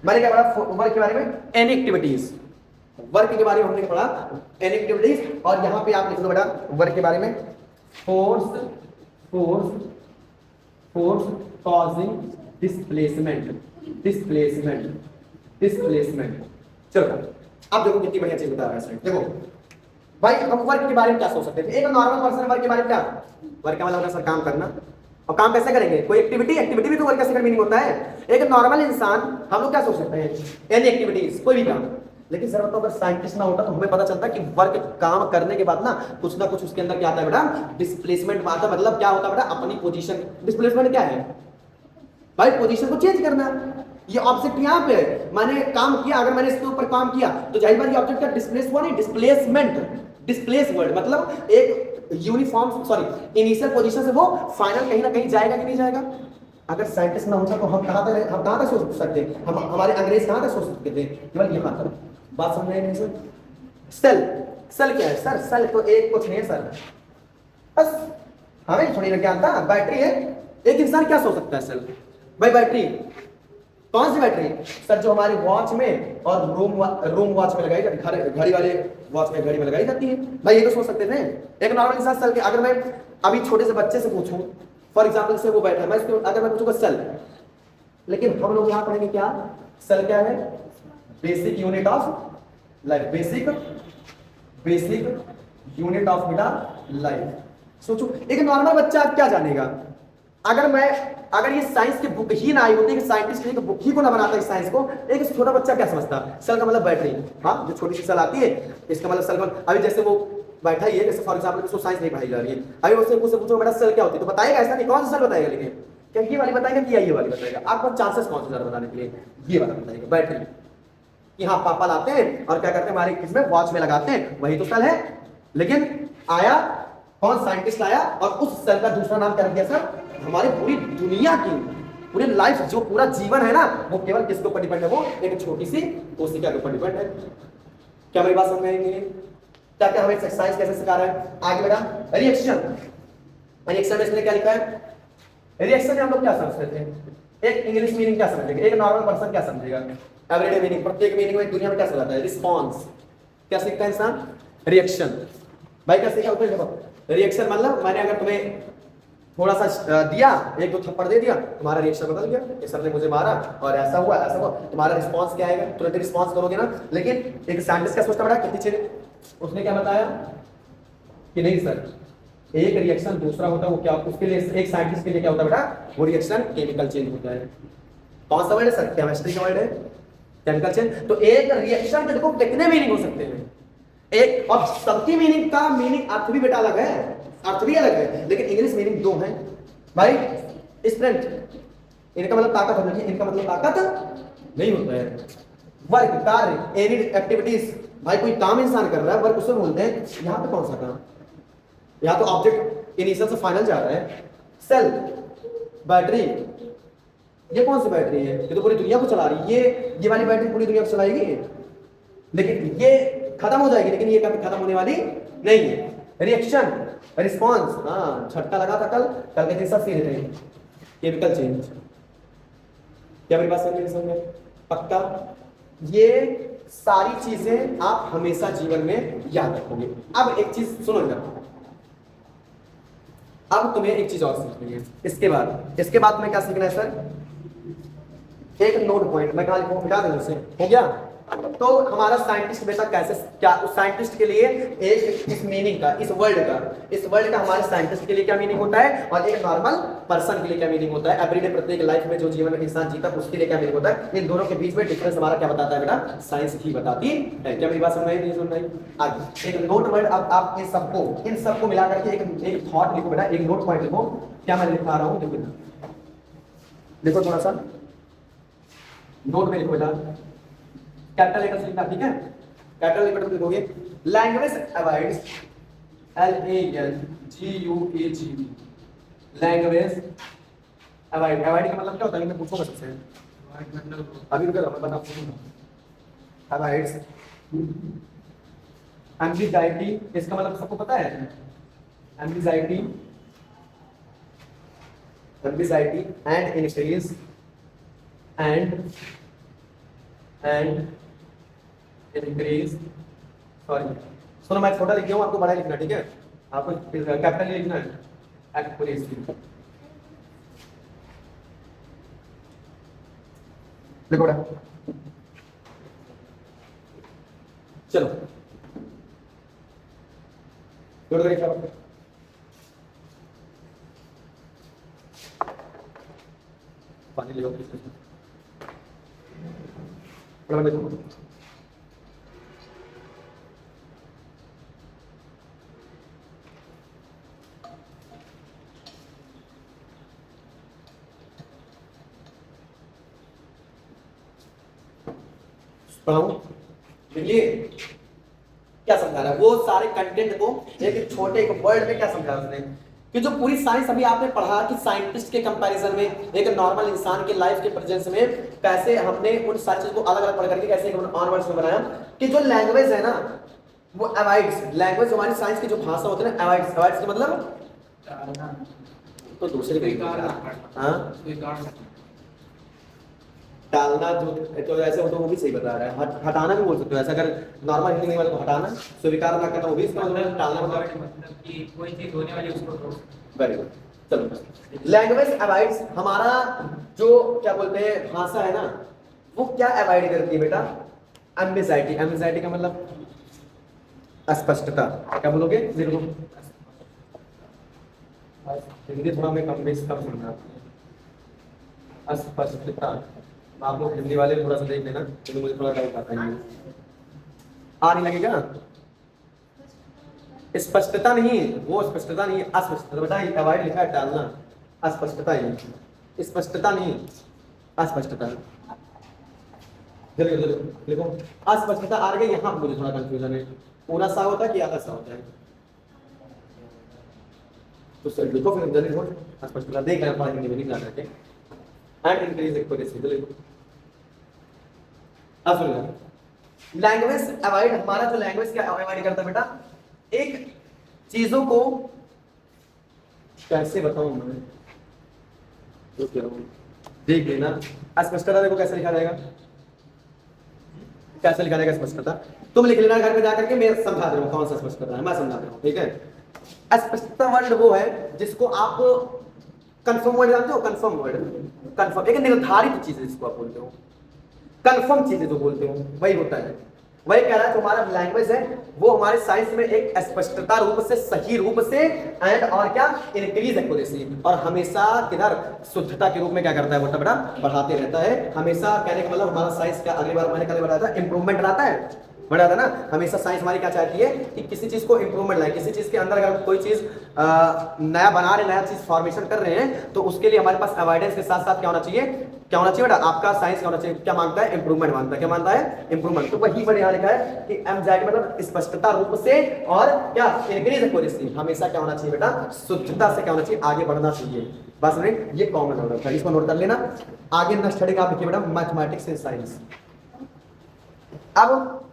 मैंने क्या पढ़ा वर्क के बारे में? Any activities. वर्क के बारे में हमने क्या पढ़ा? Any activities. और यहां पे आप लिख लो बेटा वर्क के बारे में force force force causing displacement displacement displacement. चलो अब देखो कितनी बढ़िया चीज बता रहा है। देखो भाई हम वर्क के बारे में क्या सोच सकते हैं? एक नॉर्मल पर्सन वर्क के बारे में क्या? वर्क का मतलब होता है सर काम करना। और काम कैसे करेंगे? कोई एक्टिविटी, एक्टिविटी भी तो वर्क का सेकंड मीनिंग होता है। एक नॉर्मल इंसान हम लोग क्या सोच सकते हैं? एनी एक्टिविटीज, कोई भी काम। लेकिन सर तो अगर साइंटिस्ट ना होता तो हमें पता चलता कि वर्क काम करने के बाद ना कुछ उसके अंदर क्या आता है बेटा? डिस्प्लेसमेंट आता है। मतलब क्या होता है बेटा? अपनी पोजीशन। डिस्प्लेसमेंट क्या है भाई? पोजीशन को चेंज करना। ये ऑब्जेक्ट यहाँ पे है, मैंने काम किया, अगर मैंने इसके ऊपर काम किया तो जाहिर बात ये ऑब्जेक्ट का डिस्प्लेस हुआ नहीं, डिस्प्लेसमेंट। डिस्प्लेस वर्ड मतलब एक यूनिफॉर्म सॉरी इनिशियल पोजीशन से वो फाइनल कहीं ना कहीं जाएगा कि नहीं जाएगा? अगर साइंटिस्ट ना होता तो हम कहां तक सोच सकते हैं? हम हमारे अंग्रेज कहां तक सोच सकते थे? केवल यहां तक। बात समझ में नहीं सर? सेल, सेल क्या है सर? सेल तो एक कुछ नहीं है सर, बस हमें थोड़ी ना ज्ञान था। बैटरी है। एक इंसान क्या सोच सकता है? सेल भाई बैटरी। कौन सी बैटरी सर? जो हमारे वॉच में और रूम वॉच में लगाई जाती है, घड़ी वाले वॉच में घड़ी में लगाई जाती है। भाई ये तो सोच सकते थे। एक नॉर्मल इंसान सेल के, अगर मैं अभी छोटे से बच्चे से पूछूं फॉर एग्जांपल से वो बैठा है, मैं इसको अगर मैं पूछूंगा सेल, लेकिन हम लोग यहां पढ़ेंगे क्या? सेल क्या है? Basic unit of life. Basic unit of बेटा लाइफ। सोचो एक नॉर्मल बच्चा क्या जानेगा? अगर ये साइंस की बुक ही ना आई होती, कि साइंटिस्ट ने बुक ही को ना बनाता इस साइंस को, एक छोटा बच्चा क्या समझता? सेल का मतलब बैटरी। हाँ जो छोटी सी सेल आती है इसका मतलब सेल। अभी जैसे वो बैठा ही है, जैसे फॉर एग्जांपल उसको साइंस नहीं पढ़ाई जा रही है, अभी उससे पूछो बेटा सेल क्या होती है तो बताएगा ऐसा नहीं। कौन सा सेल बताएगा? लेकिन क्या ये वाली बताएगा कि ये वाली बताएगा? आपको चांसेस कौन से ज्यादा बताने के लिए? ये वाला बताएगा बैटरी। यहाँ पापा लाते हैं और क्या करते हैं? हमारे इसमें वॉच में लगाते हैं, वही तो सेल है। लेकिन आया कौन? साइंटिस्ट आया और उस सेल का दूसरा नाम क्या दिया सर? हमारी पूरी दुनिया की पूरी लाइफ, जो पूरा जीवन है ना, वो केवल किसके ऊपर डिपेंड है? वो एक छोटी सी कोशिका के ऊपर डिपेंड है। क्या मेरी बात समझ में आएगी? क्या क्या हमें साइंस कैसे सिखा रहा है? आगे बेटा रिएक्शन। रिएक्शन में इसने क्या लिखा है? रिएक्शन में हम लोग क्या समझते थे? एक इंग्लिश मीनिंग क्या समझेगा? एक नॉर्मल पर्सन क्या समझेगा? एवरीडे मीनिंग, प्रत्येक मीनिंग में दुनिया में क्या चलाता है? रिस्पॉन्स। क्या सीखता है इंसान? रिएक्शन। भाई क्या सीखा? रिएक्शन मतलब मैंने अगर तुम्हें थोड़ा सा दिया, एक दो थप्पड़ दे दिया, तुम्हारा रिएक्शन बदल गया, ये सर ने मुझे मारा और ऐसा हुआ ऐसा हुआ, तुम्हारा रिस्पांस क्या आएगा? तुरंत रिस्पांस करोगे ना। लेकिन एक साइंटिस्ट क्या सोचता बड़ा कि पीछे उसने क्या बताया कि नहीं सर एक रिएक्शन दूसरा होता है, वो क्या उसके लिए एक साइंटिस्ट के लिए क्या होता है बेटा? वो रिएक्शन केमिकल चेंज होता है। कौन सा वर्ड है सर? केमिस्ट्री का वर्ड है केमिकल चेंज। तो एक रिएक्शन के देखो कितने मीनिंग हो सकते हैं। एक और सबकी मीनिंग का मीनिंग अर्थ भी बेटा अलग है, अर्थ भी अलग है, लेकिन इंग्लिश मीनिंग दो है भाई। स्ट्रेंथ इनका मतलब ताकत होती है, इनका मतलब ताकत नहीं होता है। वर्क कार्य एनी एक्टिविटीज, भाई कोई काम इंसान कर रहा है वर्क उसे बोलते हैं। यहाँ पे कौन सा काम? यहाँ तो ऑब्जेक्ट इनिशियल से फाइनल जा रहा है। सेल, बैटरी, ये कौन सी बैटरी है? ये तो पूरी दुनिया को चला रही है। ये वाली बैटरी पूरी दुनिया को चलाएगी, लेकिन ये खत्म हो जाएगी, लेकिन ये कभी खत्म होने वाली नहीं है। रिएक्शन, रिस्पॉन्स, हाँ झटका लगा था कल के दिन सब सीधे थे। केमिकल चेंज, क्या मेरी बात समझ में? पक्का? ये सारी चीजें आप हमेशा जीवन में याद रखोगे। अब एक चीज सुनो इधर, अब तुम्हें एक चीज और सीखनी है। इसके बाद में क्या सीखना है सर? एक नोट पॉइंट मैं कहा लिखूं? मिटा दें उसे, हो गया? तो हमारा साइंटिस्ट बेटा कैसे क्या उस साइंटिस्ट के लिए एक इस मीनिंग का इस वर्ल्ड का हमारे साइंटिस्ट के लिए क्या मीनिंग होता है और एक नॉर्मल पर्सन के लिए क्या मीनिंग होता है, एवरीडे प्रत्येक लाइफ में जो जीवन में इंसान जीता उसके लिए क्या मीनिंग होता है, इन दोनों के बीच में डिफरेंस हमारा क्या बताता है बेटा, साइंस ही बताती है। क्या मेरी बात समझ में आई? नहीं समझ में आई? आगे एक नोट वर्ड, अब आप इन सबको मिला करके एक थॉट लिखो बेटा, एक नोट पॉइंट लिखो। क्या मैं लिखा रहा हूं देखो थोड़ा सा नोट में लिखो बेटा, कैपिटल लेटर से लिखना, ठीक है? कैपिटल लेटर लिखोगे, language avoids, LANGUAGE, language avoid. Avoid का मतलब क्या होता है, मैं पूछूंगा सबसे, अभी रुको मैं बताऊंगा। अवॉइड्स एंग्जाइटी, इसका मतलब सबको पता है, एंग्जाइटी एंड इंक्रीज सॉरी सुनो, मैं छोटा लिख दिया हूं, आपको बड़ा लिखना, ठीक है? आपको कैपिटल लिखना है, एक्यूरेसी। लिखो बेटा, चलो जोड़ दो लिखा, पानी ले लो बड़ा देखो, पढ़ाऊं? देखिए क्या समझा रहा है वो सारे कंटेंट को एक छोटे एक वर्ड में क्या समझा उसने, कि जो पूरी साइंस अभी आपने पढ़ा कि साइंटिस्ट के कंपैरिजन में एक नॉर्मल इंसान के लाइफ के प्रेजेंस में कैसे हमने उन सारी चीज को अलग अलग पढ़ करके कैसे ऑनवर्ड्स में बनाया, कि जो लैंग्वेज है ना वो अवॉइड्स, लैंग्वेज हमारी साइंस की जो भाषा होती है ना, अवॉइड्स, अवॉइड्स का मतलब तो दूसरे टालना, जो तो ऐसे हो तो वो भी सही बता रहा है, हटाना भी बोल सकते हो ऐसा, अगर नॉर्मल हिंदी में मतलब हटाना, स्वीकार ना करना, वो भी इसका मतलब टालना, मतलब कि कोई चीज होने वाली उसको। वेरी गुड, चलो लैंग्वेज अवॉइड्स, हमारा जो क्या बोलते हैं भाषा है ना वो क्या अवॉइड करती है बेटा, एम्बिसाइटी। एम्बिसाइटी का मतलब अस्पष्टता, क्या बोलोगे? देखो हिंदी थोड़ा मैं कम समझा, अस्पष्टता, आप लोग हिंदी वाले थोड़ा सा देख लेना क्योंकि मुझे थोड़ा डाउट आता है, आ नहीं लगेगा, स्पष्टता नहीं, वो स्पष्टता नहीं, अस्पष्टता बेटा, अवॉइड लिखा है, टालना, अस्पष्टता ही, स्पष्टता नहीं, अस्पष्टता, जल्दी जल्दी लिखो, अस्पष्टता आ गई। यहाँ मुझे थोड़ा कंफ्यूजन है, पूरा सा होता है कि आधा सा होता है, तो सर लिखो फिर जल्दी लिखो, अस्पष्टता देख रहे हैं हिंदी में निकला करके, एंड इंक्रीज एक्यूरेसी, जल्दी लिखो। अब सुनिए, लैंग्वेज अवॉइड, हमारा जो लैंग्वेज क्या अवॉइड करता है बेटा, एक चीजों को कैसे बताऊं मैं, तो क्या देख लेना, अस्पष्टता देखो कैसे लिखा जाएगा, कैसे लिखा जाएगा स्पष्टता, तुम लिख लेना घर में जाकर के, मैं समझा दे रहा हूं कौन सा स्पष्टता है, मैं समझा दे रहा हूं, ठीक है? स्पष्टता वर्ड वो है जिसको आप कंफर्म वर्ड जानते हो, कंफर्म वर्ड, कंफर्म एक निर्धारित चीज है जिसको आप बोलते हो, कंफर्म चीजें जो बोलते हो वही होता है, वही कह रहा है। तुम्हारा लैंग्वेज है वो हमारे साइंस में एक स्पष्टता रूप से, सही रूप से, एंड और क्या इंक्रीज एक्यूरेसी, और हमेशा किधर शुद्धता के रूप में क्या करता है वो बेटा, बढ़ाते रहता है हमेशा। कहने का मतलब हमारा साइंस क्या, अगली बार मैंने कल बताया था, इंप्रूवमेंट रहता है, बढ़ा था ना, हमेशा साइंस हमारी क्या चाहती है कि किसी चीज को इंप्रूवमेंट लाए, किसी चीज के अंदर अगर कोई चीज नया बना रहे, नया चीज फॉर्मेशन कर रहे हैं, तो उसके लिए हमारे पास अवॉइडेंस के साथ साथ क्या होना चाहिए, क्या होना चाहिए बेटा, आपका साइंस क्या होना चाहिए, क्या मांगता है, इंप्रूवमेंट मांगता है, क्या मानता है, इंप्रूवमेंट। तो वही मैंने यहाँ लिखा है कि एंजाइटी मतलब स्पष्टता रूप से, और क्या इंक्रीज एक्यूरेसी, हमेशा क्या होना चाहिए बेटा, शुद्धता से क्या होना चाहिए, आगे बढ़ना चाहिए। बस ये कॉमन ऑर्डर था, इसको नोट कर लेना। आगे नेक्स्ट हेडिंग आप लिखिए बेटा, मैथमेटिक्स एंड साइंस। अब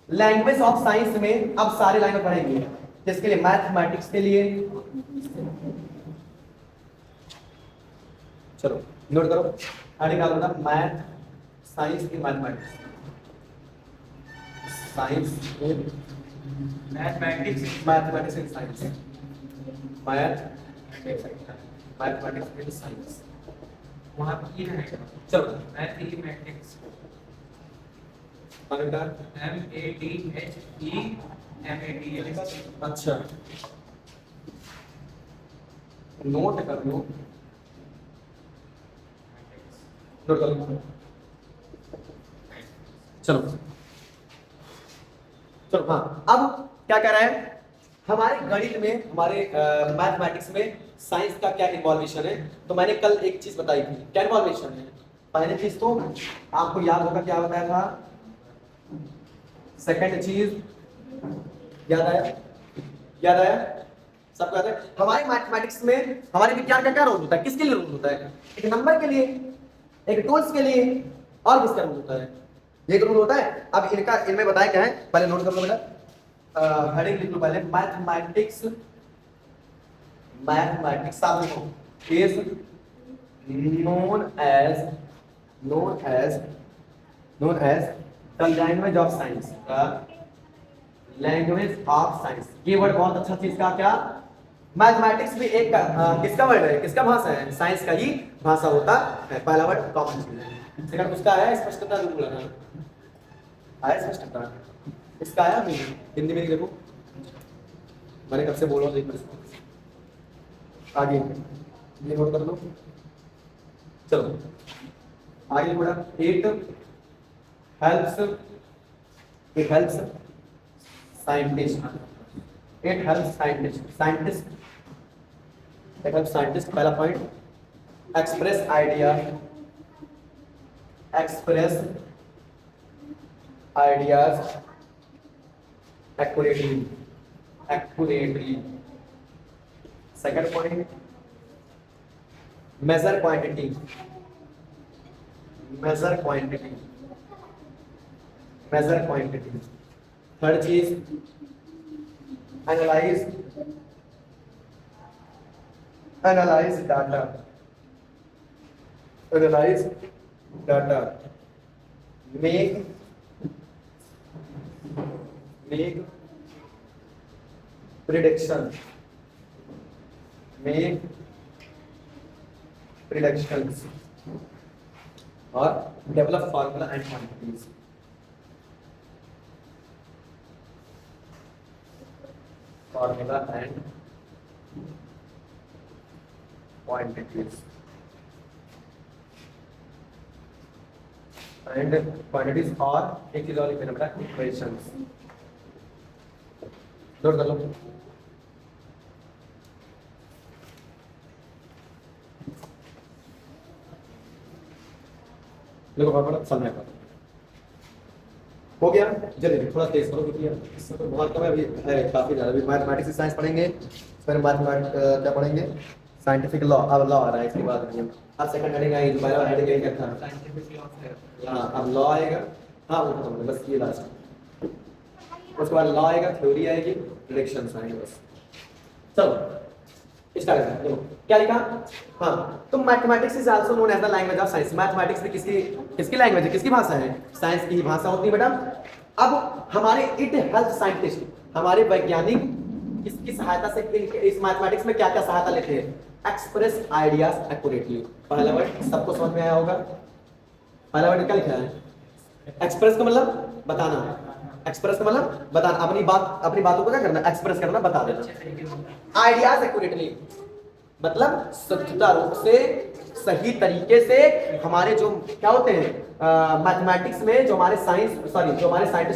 लैंग्वेज ऑफ साइंस में अब सारे लैंग्वेज पढ़ेंगे, जिसके लिए मैथमेटिक्स के लिए, चलो नोट करो, हेडिंग डालो बेटा, math science in mathematics, science in mathematics, mathematics in science, mathematics in science, वहां की रहेगा, चलो मैथमेटिक्स MATHEMATIcs। अच्छा, नोट कर लो, नोट कर लो। चलो चलो, हाँ, अब क्या कह रहा है, हमारे गणित में, हमारे मैथमेटिक्स में साइंस का क्या इन्वॉल्वेशन है। तो मैंने कल एक चीज बताई थी, क्या इन्वॉल्वेशन है। पहली चीज तो आपको याद होगा, क्या बताया था। सेकंड चीज याद आया, याद आया, सबको याद है। हमारे मैथमेटिक्स में, हमारे विज्ञान का क्या रोल होता है, किसके लिए रोल होता है, एक नंबर के लिए, एक टूल्स के लिए, और किसका रोल होता है, ये रोल होता है। अब इनका, इनमें बताया क्या है, पहले नोट कर लो बेटा, हेडिंग लिख लो पहले, मैथमेटिक्स, मैथमेटिक्स साथ लिखो, is known as known as known as the language of science, the language of science। ये वर्ड बहुत अच्छा चीज का, क्या मैथमेटिक्स भी एक किसका वर्ड है, किसका भाषा है, साइंस का ही भाषा होता है। पहला वर्ड कॉमन चीज है, सेकंड उसका है स्पष्टता, रूप लगाना आया, स्पष्टता इसका आया नहीं, हिंदी में नहीं, देखो मैंने कब से बोल रहा हूँ, आगे ये नोट कर लो। चलो आगे बढ़ा, it helps scientist, it helps scientist, it helps scientist. पहला point, express ideas accurately। Second point, measure quantity। Third चीज, analyze data, make predictions, और develop formula and quantities। and quantities और एक चीज और लिखना बेटा, equations। नोट कर लो। देखो फटाफट समझ में हो गया, जल्दी थोड़ा तेज करो, क्योंकि इससे तो बहुत कम है, अभी है काफी ज्यादा। अभी मैथमेटिक्स से साइंस पढ़ेंगे, फिर मैथमेटिक्स क्या पढ़ेंगे, साइंटिफिक लॉ। अब लॉ आ रहा है इसके बाद, अब सेकंड हेडिंग आएगी, पहला हेडिंग क्या था, साइंटिफिक लॉ है। हाँ अब लॉ आएगा, हाँ वो खत्म, बस ये लास्ट। उसके बाद लॉ आएगा, थ्योरी आएगी, प्रेडिक्शंस आएंगे, बस। चलो स्टार्ट करते हैं। देखो क्या लिखा, हाँ, तो mathematics is also known as the language of science. Mathematics भी किसकी लैंग्वेज है, किसकी भाषा है, साइंस की ही भाषा होती है बेटा। अब हमारे इट हेल्प साइंटिस्ट, हमारे वैज्ञानिक किसकी सहायता से इस मैथमेटिक्स में क्या क्या सहायता लेते हैं, एक्सप्रेस आइडियाज एक्यूरेटली। पहला वर्ड सबको समझ में आया होगा, पहला वर्ड क्या लिखा है, एक्सप्रेस का मतलब बताना, एक्सप्रेस का मतलब बताना, अपनी बातों को क्या करना, एक्सप्रेस करना, बता देना। आइडियाज एक्यूरेटली मतलब सच्चा रूप से, सही तरीके से। हमारे जो क्या होते हैं मैथमेटिक्स में, जो हमारे साइंटिस्ट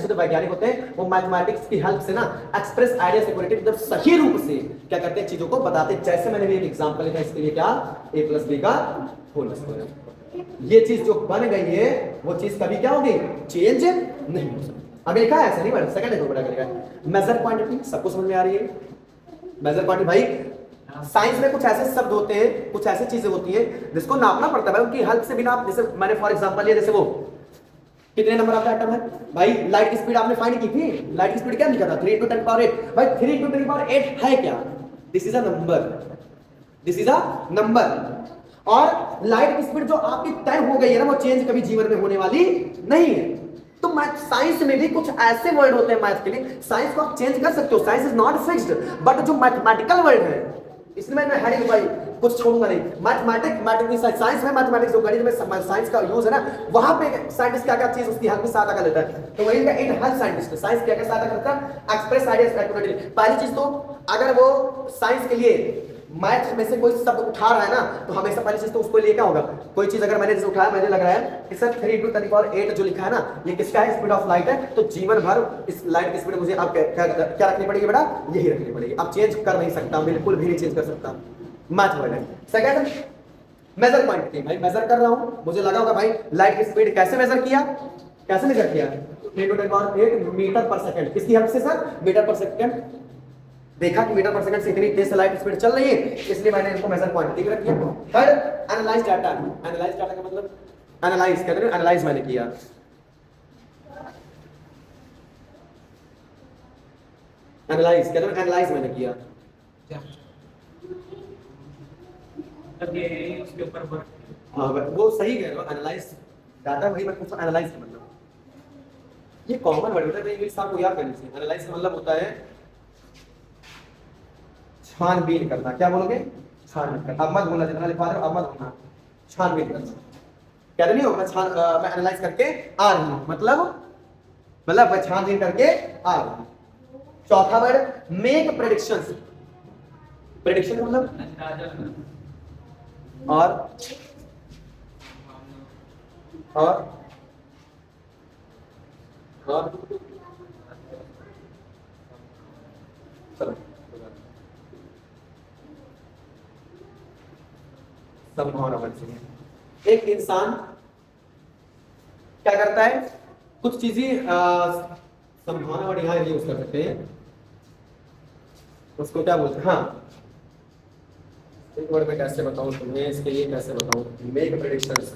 होते हैं, वैज्ञानिक होते हैं, वो मैथमेटिक्स की हेल्प से ना एक्सप्रेस आइडियाज एक्यूरेटली मतलब सही रूप से क्या करते हैं, चीजों को बताते हैं। जैसे मैंने भी एक एग्जांपल लिखा, इसके लिए क्या, a+b का होल स्क्वायर। ये चीज जो बन गई है, वो चीज कभी क्या होगी, चेंज नहीं हो सकती। अब लिखा है ऐसा नहीं बना, सेकंड देखो बड़ा लिखा है, मेजर क्वांटिटी, सबको समझ में आ रही है। मेजर क्वांटिटी भाई, साइंस में कुछ ऐसे शब्द होते हैं, कुछ ऐसी चीजें होती हैं जिसको नापना पड़ता है भाई, उनकी हेल्प से बिना आप, जैसे मैंने फॉर एग्जांपल लिया, जैसे वो कितने नंबर ऑफ एटम है भाई, लाइट की स्पीड आपने फाइंड की थी, लाइट की स्पीड क्या लिखा था, 3 × 10⁸ भाई 3 × 10⁸ है क्या, this is a number, this is a number. और लाइट की स्पीड जो आपकी तय हो गई है ना, वो चेंज कभी जीवन में होने वाली नहीं है। तो मैथ साइंस में भी कुछ ऐसे वर्ड होते हैं मैथ के लिए, साइंस को आप चेंज कर सकते हो, science is not fixed, but जो मैथमेटिकल वर्ड है, इसमें मैंने हेडिंग भाई कुछ छोड़ूंगा नहीं। मैथमेटिक्स साइंस में, मैथमेटिक्स जो गणित में साइंस का यूज है ना, वहां पे साइंटिस्ट क्या क्या चीज उसकी हेल्प में सहायता कर लेता है। तो वही इट हेल्प साइंटिस्ट, साइंस क्या क्या सहायता करता है, एक्सप्रेस आइडियाज एक्यूरेटली। पहली चीज तो अगर वो साइंस के लिए मैथ में से कोई शब्द उठा रहा है ना, तो हमेशा पहली चीज तो उसको लिए क्या होगा, कोई चीज अगर मैंने जैसे उठाया, मुझे लग रहा है कि सर 3 × 10⁸ जो लिखा है ना, ये किसका है, स्पीड ऑफ लाइट है, तो जीवन भर इस लाइट की स्पीड मुझे अब क्या रखनी पड़ेगी बेटा, यही रखनी पड़ेगी। अब चेंज कर नहीं सकता, बिल्कुल भी नहीं चेंज कर सकता। मैथ वर्ड है। सेकंड, मेजर पॉइंट की, भाई मेजर कर रहा हूं, मुझे लगा होगा भाई लाइट की स्पीड कैसे मेजर किया, कैसे मेजर किया, 3 × 10⁸ मीटर पर सेकंड। किसकी हेल्प से सर, मीटर पर सेकंड। देखा कि मीटर पर सेकंड से इतनी तेज से लाइट स्पीड चल रही है, इसलिए मैंने इसको मेजर क्वांटिटी में रख दिया। Third, analyse data. Analyse data का मतलब एनालाइज, कहते हैं एनालाइज मैंने किया। एनालाइज कहते हैं एनालाइज मैंने किया। मतलब ये उसके ऊपर वर्क। हाँ वो सही कह रहे हो, एनालाइज डाटा, वही मैं पूछा एनालाइज का मतलब, ये कॉमन वर्ड है, इंग्लिश आपको याद करनी चाहिए। एनालाइज का मतलब होता है छानबीन करना। क्या बोलोगे, छानबीन करना। अब मत बोलना, जितना लिखवा रहे हो अब मत बोलना, छानबीन करना। कहते नहीं हो मैं एनालाइज करके आ रही हूँ, मतलब मैं छानबीन करके आ रही हूँ। चौथा वर्ड, मेक प्रेडिक्शंस। प्रेडिक्शन का मतलब और चलो संभावना बनती है। एक इंसान क्या करता है, कुछ चीजें संभावना वर्ड यहाँ यूज कर सकते हैं, उसको क्या बोलते हैं, हाँ एक वर्ड में कैसे बताऊं तुम्हें, इसके लिए कैसे बताऊं, मेक प्रेडिक्शंस।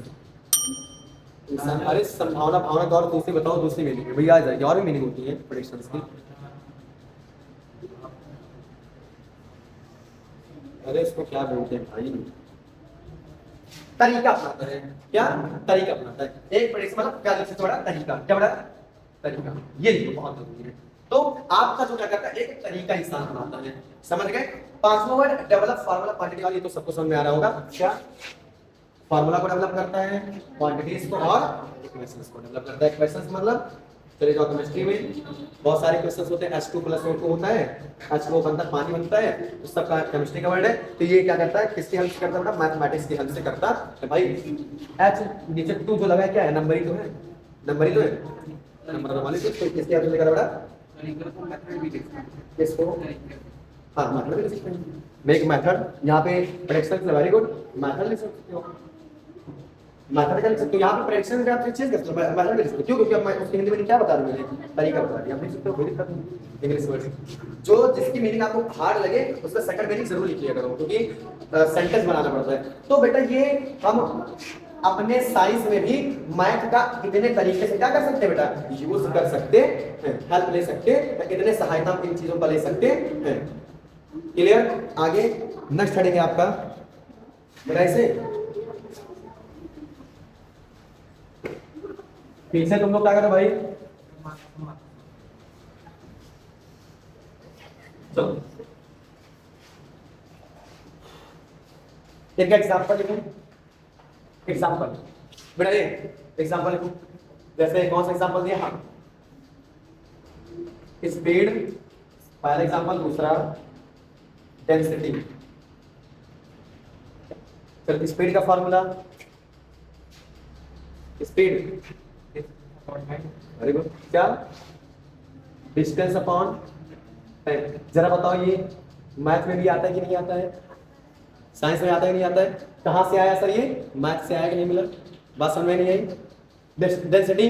इंसान, अरे संभावना, भावना तो और दूसरी बताओ, दूसरी मीनिंग है भैया, आ जाएगी, और भी मीनिंग होती है प्रेडिक्शंस की। अरे इसको क्या बोलते हैं भाई, तरीका अपनाता है। क्या तरीका अपनाता है, एक प्रेडिक्शन मतलब क्या लिख सकते हो, तरीका, क्या बड़ा तरीका, ये लिखो, बहुत जरूरी है। तो आपका जो क्या करता है, एक तरीका इंसान बनाता है, समझ गए। पांचवा वर्ड, डेवलप फार्मूला क्वांटिटी, और ये तो सबको समझ में आ रहा होगा, क्या फार्मूला को डेवलप करता है, क्वांटिटीज को और इक्वेशंस को डेवलप करता है। इक्वेशंस मतलब चले जाओ केमिस्ट्री में बहुत सारे क्वेश्चंस होते हैं, H2 + O2 होता है, H2O बनता है, पानी बनता है, तो सबका केमिस्ट्री का वर्ड है। तो ये क्या करता है, किसकी हेल्प से करता है, मैथमेटिक्स की हेल्प से करता है भाई। H नीचे 2 जो लगा है, क्या है, नंबर ही तो है, नंबर ही तो है, नंबर वाले तो किसकी हेल्प से कर रहा है, किसको, हाँ मेथड लिख सकते हैं, मेक मेथड। यहाँ पे प्रेडिक्शन, वेरी गुड, मेथड लिख सकते हो, मेथड का लिख सकते हो। यहाँ पे प्रेडिक्शन का आप चेंज कर सकते हो, मेथड लिख सकते हो। क्यों, क्योंकि अब मैं उसकी हिंदी में क्या बता रहा हूँ, मैंने तरीका बता दिया, आप लिख सकते हो, कोई दिक्कत नहीं। इंग्लिश वर्ड जो जिसकी मीनिंग आपको हार्ड लगे, उसका सेकंड मीनिंग जरूर लिख लिया करो, क्योंकि सेंटेंस बनाना पड़ता है। तो बेटा ये हम अपने साइंस में भी मैथ का इतने तरीके से क्या कर सकते हैं बेटा, यूज कर सकते हैं, हेल्प ले सकते हैं, इतने सहायता इन चीजों पर ले सकते हैं। क्लियर, आगे नेक्स्ट हेडिंग है आपका बेटा, इसे पीछे तुम लोग क्या करो भाई, चलो एक एग्जांपल लिखो, एग्जांपल बेटा, ये एग्जांपल लिखो। जैसे कौन सा एग्जांपल दिया, हाँ स्पीड पहला एग्जांपल, दूसरा डेंसिटी। चल स्पीड का फॉर्मूला, स्पीड वेरी गुड, क्या डिस्टेंस अपॉन टाइम। जरा बताओ ये मैथ में भी आता है कि नहीं आता है, साइंस में आता है कि नहीं आता है, कहाँ से आया सर, ये मैथ से आया कि नहीं मिला, बात समझ में नहीं आई। डेंसिटी,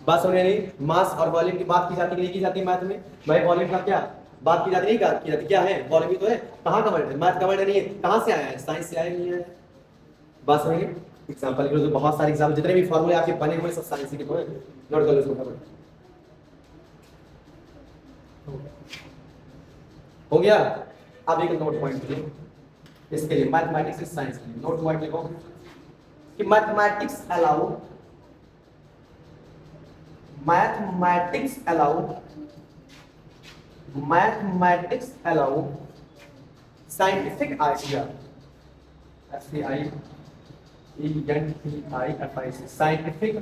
बात समझ में नहीं। मास और वॉल्यूम की बात की जाती नहीं की जाती मैथ में, भाई वॉल्यूम का क्या बात की जाती नहीं की जाती, क्या है वॉल्यूम ही तो है, कहाँ का वर्ड है, मैथ का वर्ड नहीं है, कहाँ से आया है, साइंस से आया नहीं आया, बात समझिए। एग्जांपल के लिए तो बहुत सारे एग्जांपल, जितने भी फॉर्मूले आपके बने हुए सब साइंस के तो है, नोट कर लो इसको, खबर हो गया। अब एक नोट पॉइंट लिए इसके लिए, मैथमेटिक्स इज साइंस के लिए नोट पॉइंट लिखो कि mathematics allow mathematics allow scientific idea, SCIENTIFIC, scientific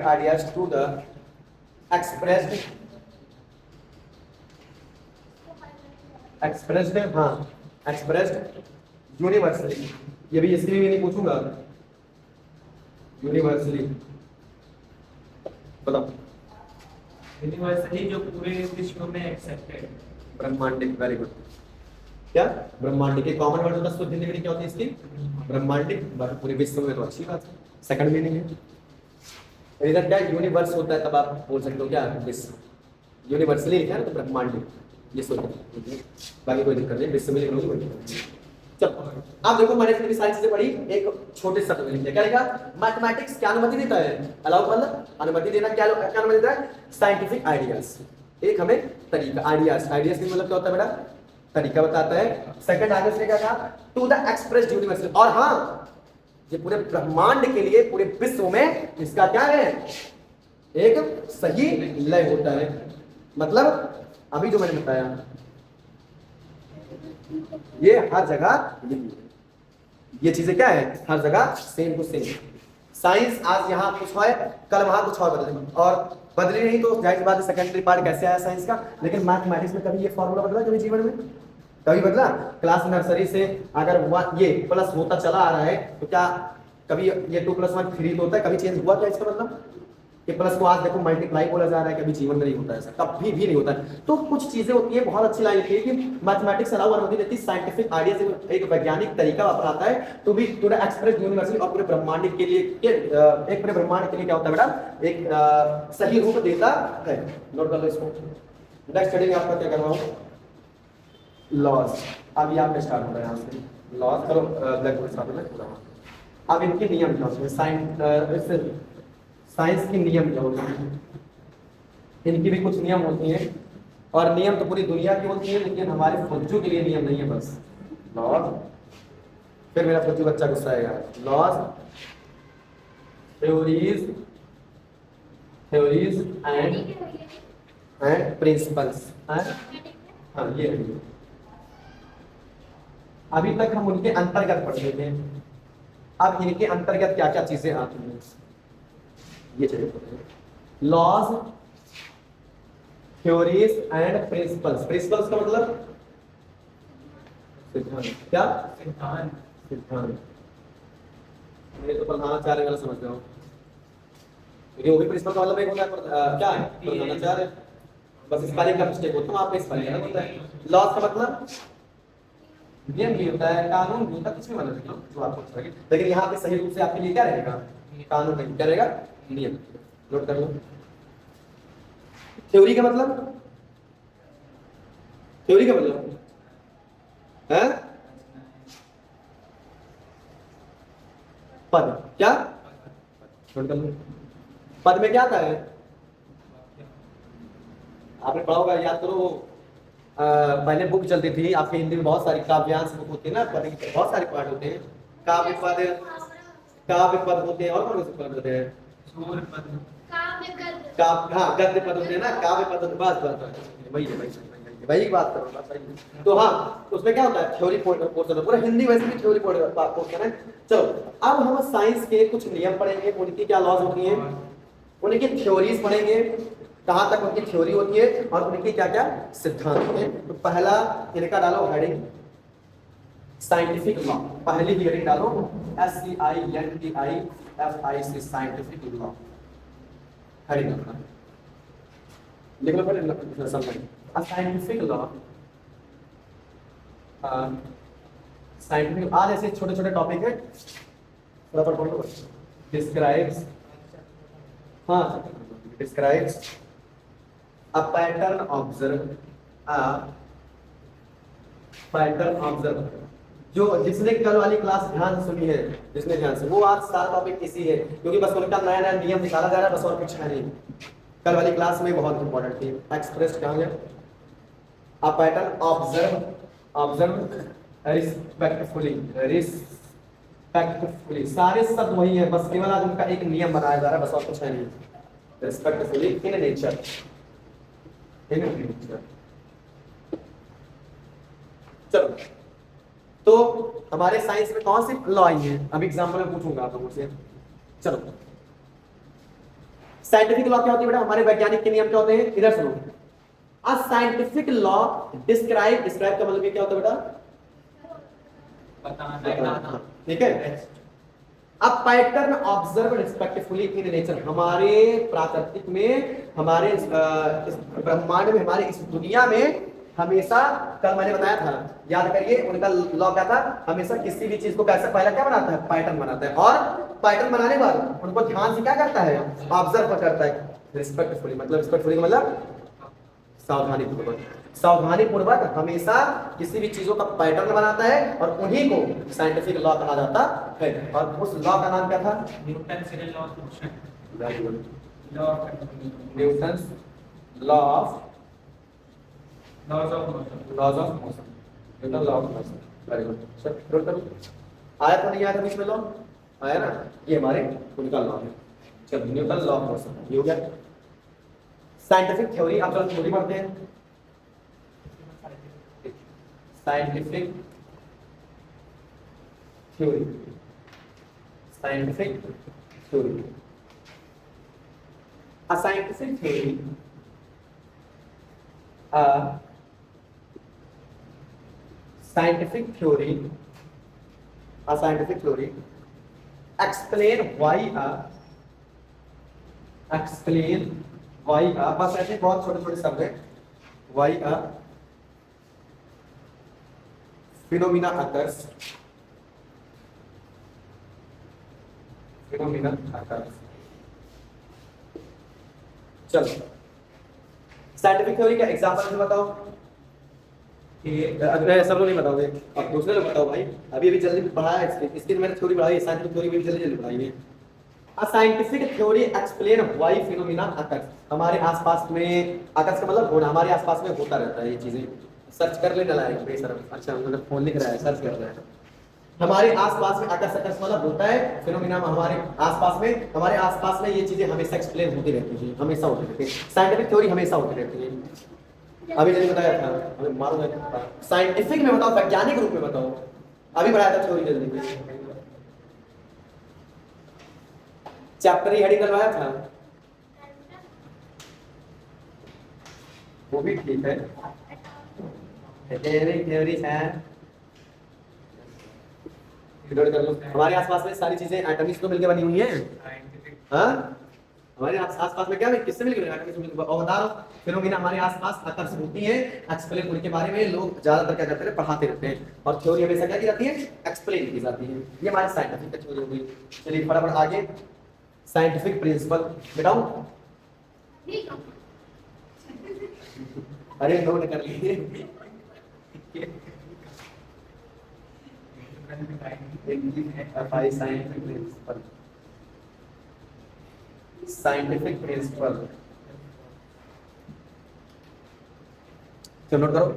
ideas to the expressed universally. ये भी इसलिए भी नहीं पूछूंगा, यूनिवर्सली बताओ। यूनिवर्सली जो पूरे विश्व में एक्सेप्टेड। ब्रह्मांडिक, very good. क्या ब्रह्मांडिक के कॉमन वर्ड होता है, शुद्ध हिंदी में क्या होती है इसकी? ब्रह्मांडिक। पूरे विश्व में तो अच्छी बात है, सेकंड मीनिंग है। इधर क्या यूनिवर्स होता है, तब आप बोल सकते हो क्या विश्व। यूनिवर्सली लिखा है ना तो ब्रह्मांडिक, ये सोचो, बाकी कोई दिक्कत नहीं, विश्व में लिख लो। चलो आप देखो, मैंने इतनी सारी चीजें पढ़ी, एक छोटे शब्द में लिख दिया। क्या लिखा? मैथमेटिक्स क्या अनुमति देता है? अलाउ मतलब अनुमति देना। क्या क्या अनुमति देता है? साइंटिफिक आइडियाज, एक हमें तरीका, आइडियाज मतलब क्या होता है बेटा? तरीका बताता है। सेकंड आगे से क्या कहा? To the expressed universal. और हाँ, ये पूरे ब्रह्मांड के लिए, पूरे विश्व में इसका क्या है? एक सही लय होता है। मतलब अभी जो मैंने बताया ये हर जगह ये चीजें क्या है? हर जगह सेम टू सेम। साइंस आज यहाँ कुछ है, कल वहां कुछ और बदली नहीं तो जाहिर बात है सेकेंडरी पार्ट कैसे आया साइंस का। लेकिन मैथमेटिक्स में कभी ये फॉर्मूला बदला कभी जीवन में? कभी बदला? क्लास नर्सरी से अगर ये प्लस होता चला आ रहा है तो क्या कभी ये 2 + 1 3 होता है? कभी चेंज हुआ क्या? इसका मतलब ये प्लस को आज देखो मल्टीप्लाई बोला जा रहा है, कभी जीवन में नहीं होता है ऐसा, कभी भी नहीं होता है। तो कुछ चीजें होती है, बहुत अच्छी लाइन लिखी है कि मैथमेटिक्स अलाउ अनुमति देती है साइंटिफिक आइडिया से एक वैज्ञानिक तरीका अपनाता है to be to the express universally, और पूरे ब्रह्मांड के लिए एक पूरे ब्रह्मांड के लिए क्या होता है बेटा? एक सही रूप देता है। नोट कर लो इसको। नेक्स्ट हेडिंग आपका क्या करना हो? लॉज। अब ये आपका स्टार्ट हो रहा है यहाँ से लॉज। चलो ब्लैक बोर्ड स्टार्ट हो रहा है। अब इनके नियम क्या होते हैं? साइंस की नियम क्या होते हैं? इनकी भी कुछ नियम होती हैं, और नियम तो पूरी दुनिया की होती है, लेकिन हमारे फौजों के लिए नियम नहीं है बस। लॉज, फिर मेरा फौजी बच्चा गुस्सा आएगा। Laws, theories and principles. हाँ ये है। अभी तक हम उनके अंतर्गत पढ़ते थे, अब इनके अंतर्गत क्या क्या चीजें आती हैं ये चलिए। Laws, theories and principles. Principles का मतलब सिद्धांत। क्या? सिद्धांत। ये तो प्रधानाचार्य वाला समझ रहे हो, क्योंकि वो भी प्रिंसिपल का मतलब एक होता है क्या है? प्रधानाचार्य। बस स्पेलिंग का मिस्टेक होता है, आपका स्पेलिंग गलत होता है। लॉज का मतलब नियम भी होता है, कानून भी होता है, कुछ भी मतलब जो आपको अच्छा लगे, लेकिन यहाँ पे सही रूप से आपके लिए क्या रहेगा? कानून नहीं, क्या रहेगा? नियम। नोट कर लो। थ्योरी का मतलब? थ्योरी का मतलब है पद। क्या? नोट कर लो। पद में क्या आता है? आपने पढ़ा होगा, याद करो। पहले बुक चलती थी आपके हिंदी में, बहुत सारी काव्यांश बुक होती है ना, पद के बहुत सारे पार्ट होते हैं। काव्य पद होते हैं, और कौन से पद होते हैं? हाँ गद्य पद होते हैं ना, काव्य पद। बस वही बात करो। तो हाँ, उसमें क्या होता है? थ्योरी पोर्शन, पूरा हिंदी वैसे भी थ्योरी पोर्शन है। चलो अब हम साइंस के कुछ नियम पढ़ेंगे, उनकी क्या लॉज होती हैं, उनकी थ्योरीज पढ़ेंगे, कहाँ तक उनकी थ्योरी होती है, और उनकी क्या क्या सिद्धांत होते हैं। तो पहला इनका डालो हेडिंग साइंटिफिक लॉ। पहली हेडिंग डालो SCIENTIFIC, साइंटिफिक लॉ। हेडिंग लिख लो पहले, समझ। साइंटिफिक लॉ, साइंटिफिक, आज ऐसे छोटे छोटे टॉपिक है, डिस्क्राइब्स, हाँ डिस्क्राइब्स a pattern observe। जो जिसने कल वाली क्लास ध्यान से सुनी है, जिसने ध्यान से, वो आज सारा टॉपिक इसी है, क्योंकि बस उनका नया नया नियम निकाला जा रहा है, बस और कुछ है नहीं। कल वाली क्लास में बहुत इंपॉर्टेंट थी। एक्सप्रेस कहाँ गया? a pattern observe respectfully respectfully, सारे शब्द वही है, बस केवल आज उनका एक नियम बनाया जा रहा है, बस और कुछ है नहीं। Respectfully in nature, in nature. चलो, तो हमारे साइंस में कौन सी लॉ आई है, अब एग्जांपल में पूछूंगा आप लोगों से। चलो, साइंटिफिक लॉ क्या होती है बेटा, हमारे वैज्ञानिक के नियम क्या होते हैं, इधर सुनो। A scientific law describe, describe का मतलब ये क्या होता है बेटा, बताना। ठीक है। अब pattern observe respectfully in nature, हमारे प्राकृतिक में, हमारे इस ब्रह्मांड में, हमारे इस दुनिया में हमेशा, कल मैंने बताया था, याद करिए, उनका लॉ क्या था, हमेशा किसी भी चीज को कैसे पहला क्या बनाता है, पैटर्न बनाता है, और पैटर्न बनाने के बाद उनको ध्यान से क्या करता है, ऑब्जर्व करता है। रिस्पेक्टफुली मतलब, रिस्पेक्टफुली मतलब सावधानी पूर्वक, सावधानी पूर्वक हमेशा किसी भी चीजों का पैटर्न बनाता है, और उन्हीं को साइंटिफिक लॉ कहा जाता है। और उस लॉ का नाम क्या था, Newton series law of motion, very good, law of Newton's law of, laws of motion, laws of motion, Newton law of motion, very good. Sir note करो, आया तो नहीं आया था बीच में लॉ, आया ना, ये हमारे उनका लॉ है। चलो, न्यूटन लॉ ऑफ मोशन ये हो गया। साइंटिफिक थ्योरी, आप चलो थ्योरी पढ़ते हैं। Scientific theory, scientific theory, a scientific theory, a scientific theory, a scientific theory explain why a, explain why a, बस ऐसे बहुत छोटे छोटे शब्द हैं, why a phenomena occurs, phenomena occurs। चलो, साइंटिफिक थ्योरी का एग्जांपल से बताओ, अगर सब लोग नहीं बताओगे, अब दूसरे लोग बताओ भाई, अभी अभी जल्दी पढ़ाया इसकी मैंने थ्योरी पढ़ाई, साइंटिफिक थ्योरी भी जल्दी जल्दी पढ़ाई है। A scientific theory explain why phenomena occurs, हमारे आसपास में, अकर्स का मतलब होना, हमारे आसपास में होता रहता है ये चीजें, सर्च कर लेना लायक बेशरम, अच्छा उन्होंने फोन लिख रहा है, सर्च कर रहा है। हमारे आसपास में अकर्स, अकर्स मतलब होता है, फिनोमिना हमारे आसपास में, हमारे आसपास में ये चीजें हमेशा एक्सप्लेन होती रहती हैं, हमेशा होती रहती है, साइंटिफिक थ्योरी हमेशा होती रहती है। अभी जल्दी बताया था, हमें मालूम है, साइंटिफिक में बताओ, वैज्ञानिक रूप में बताओ, अभी बताया था थ्योरी जल्दी में, चैप्टर ही हेडिंग करवाया था, वो भी ठीक है, थ्योरी है। कर लो, हमारे आसपास में सारी चीजें एटम्स तो मिलकर बनी हुई हैं, हाँ, हमारे आसपास में क्या है, किससे मिलकर एटम्स मिलकर, और बता रहा हूं, फिनोमिना हमारे आसपास अक्सर होती है, एक्सप्लेन उनके बारे में लोग ज्यादातर क्या करते हैं, पढ़ाते रहते हैं, और थ्योरी हमेशा क्या की जाती है, एक्सप्लेन की जाती है। ये हमारी साइंटिफिक थ्योरी हो गई। चलिए फटाफट आगे, साइंटिफिक प्रिंसिपल बताऊं, अरे नोट कर लीजिए, साइंटिफिक प्रिंसिपल, साइंटिफिक प्रिंसिपल, चलो नोट करो,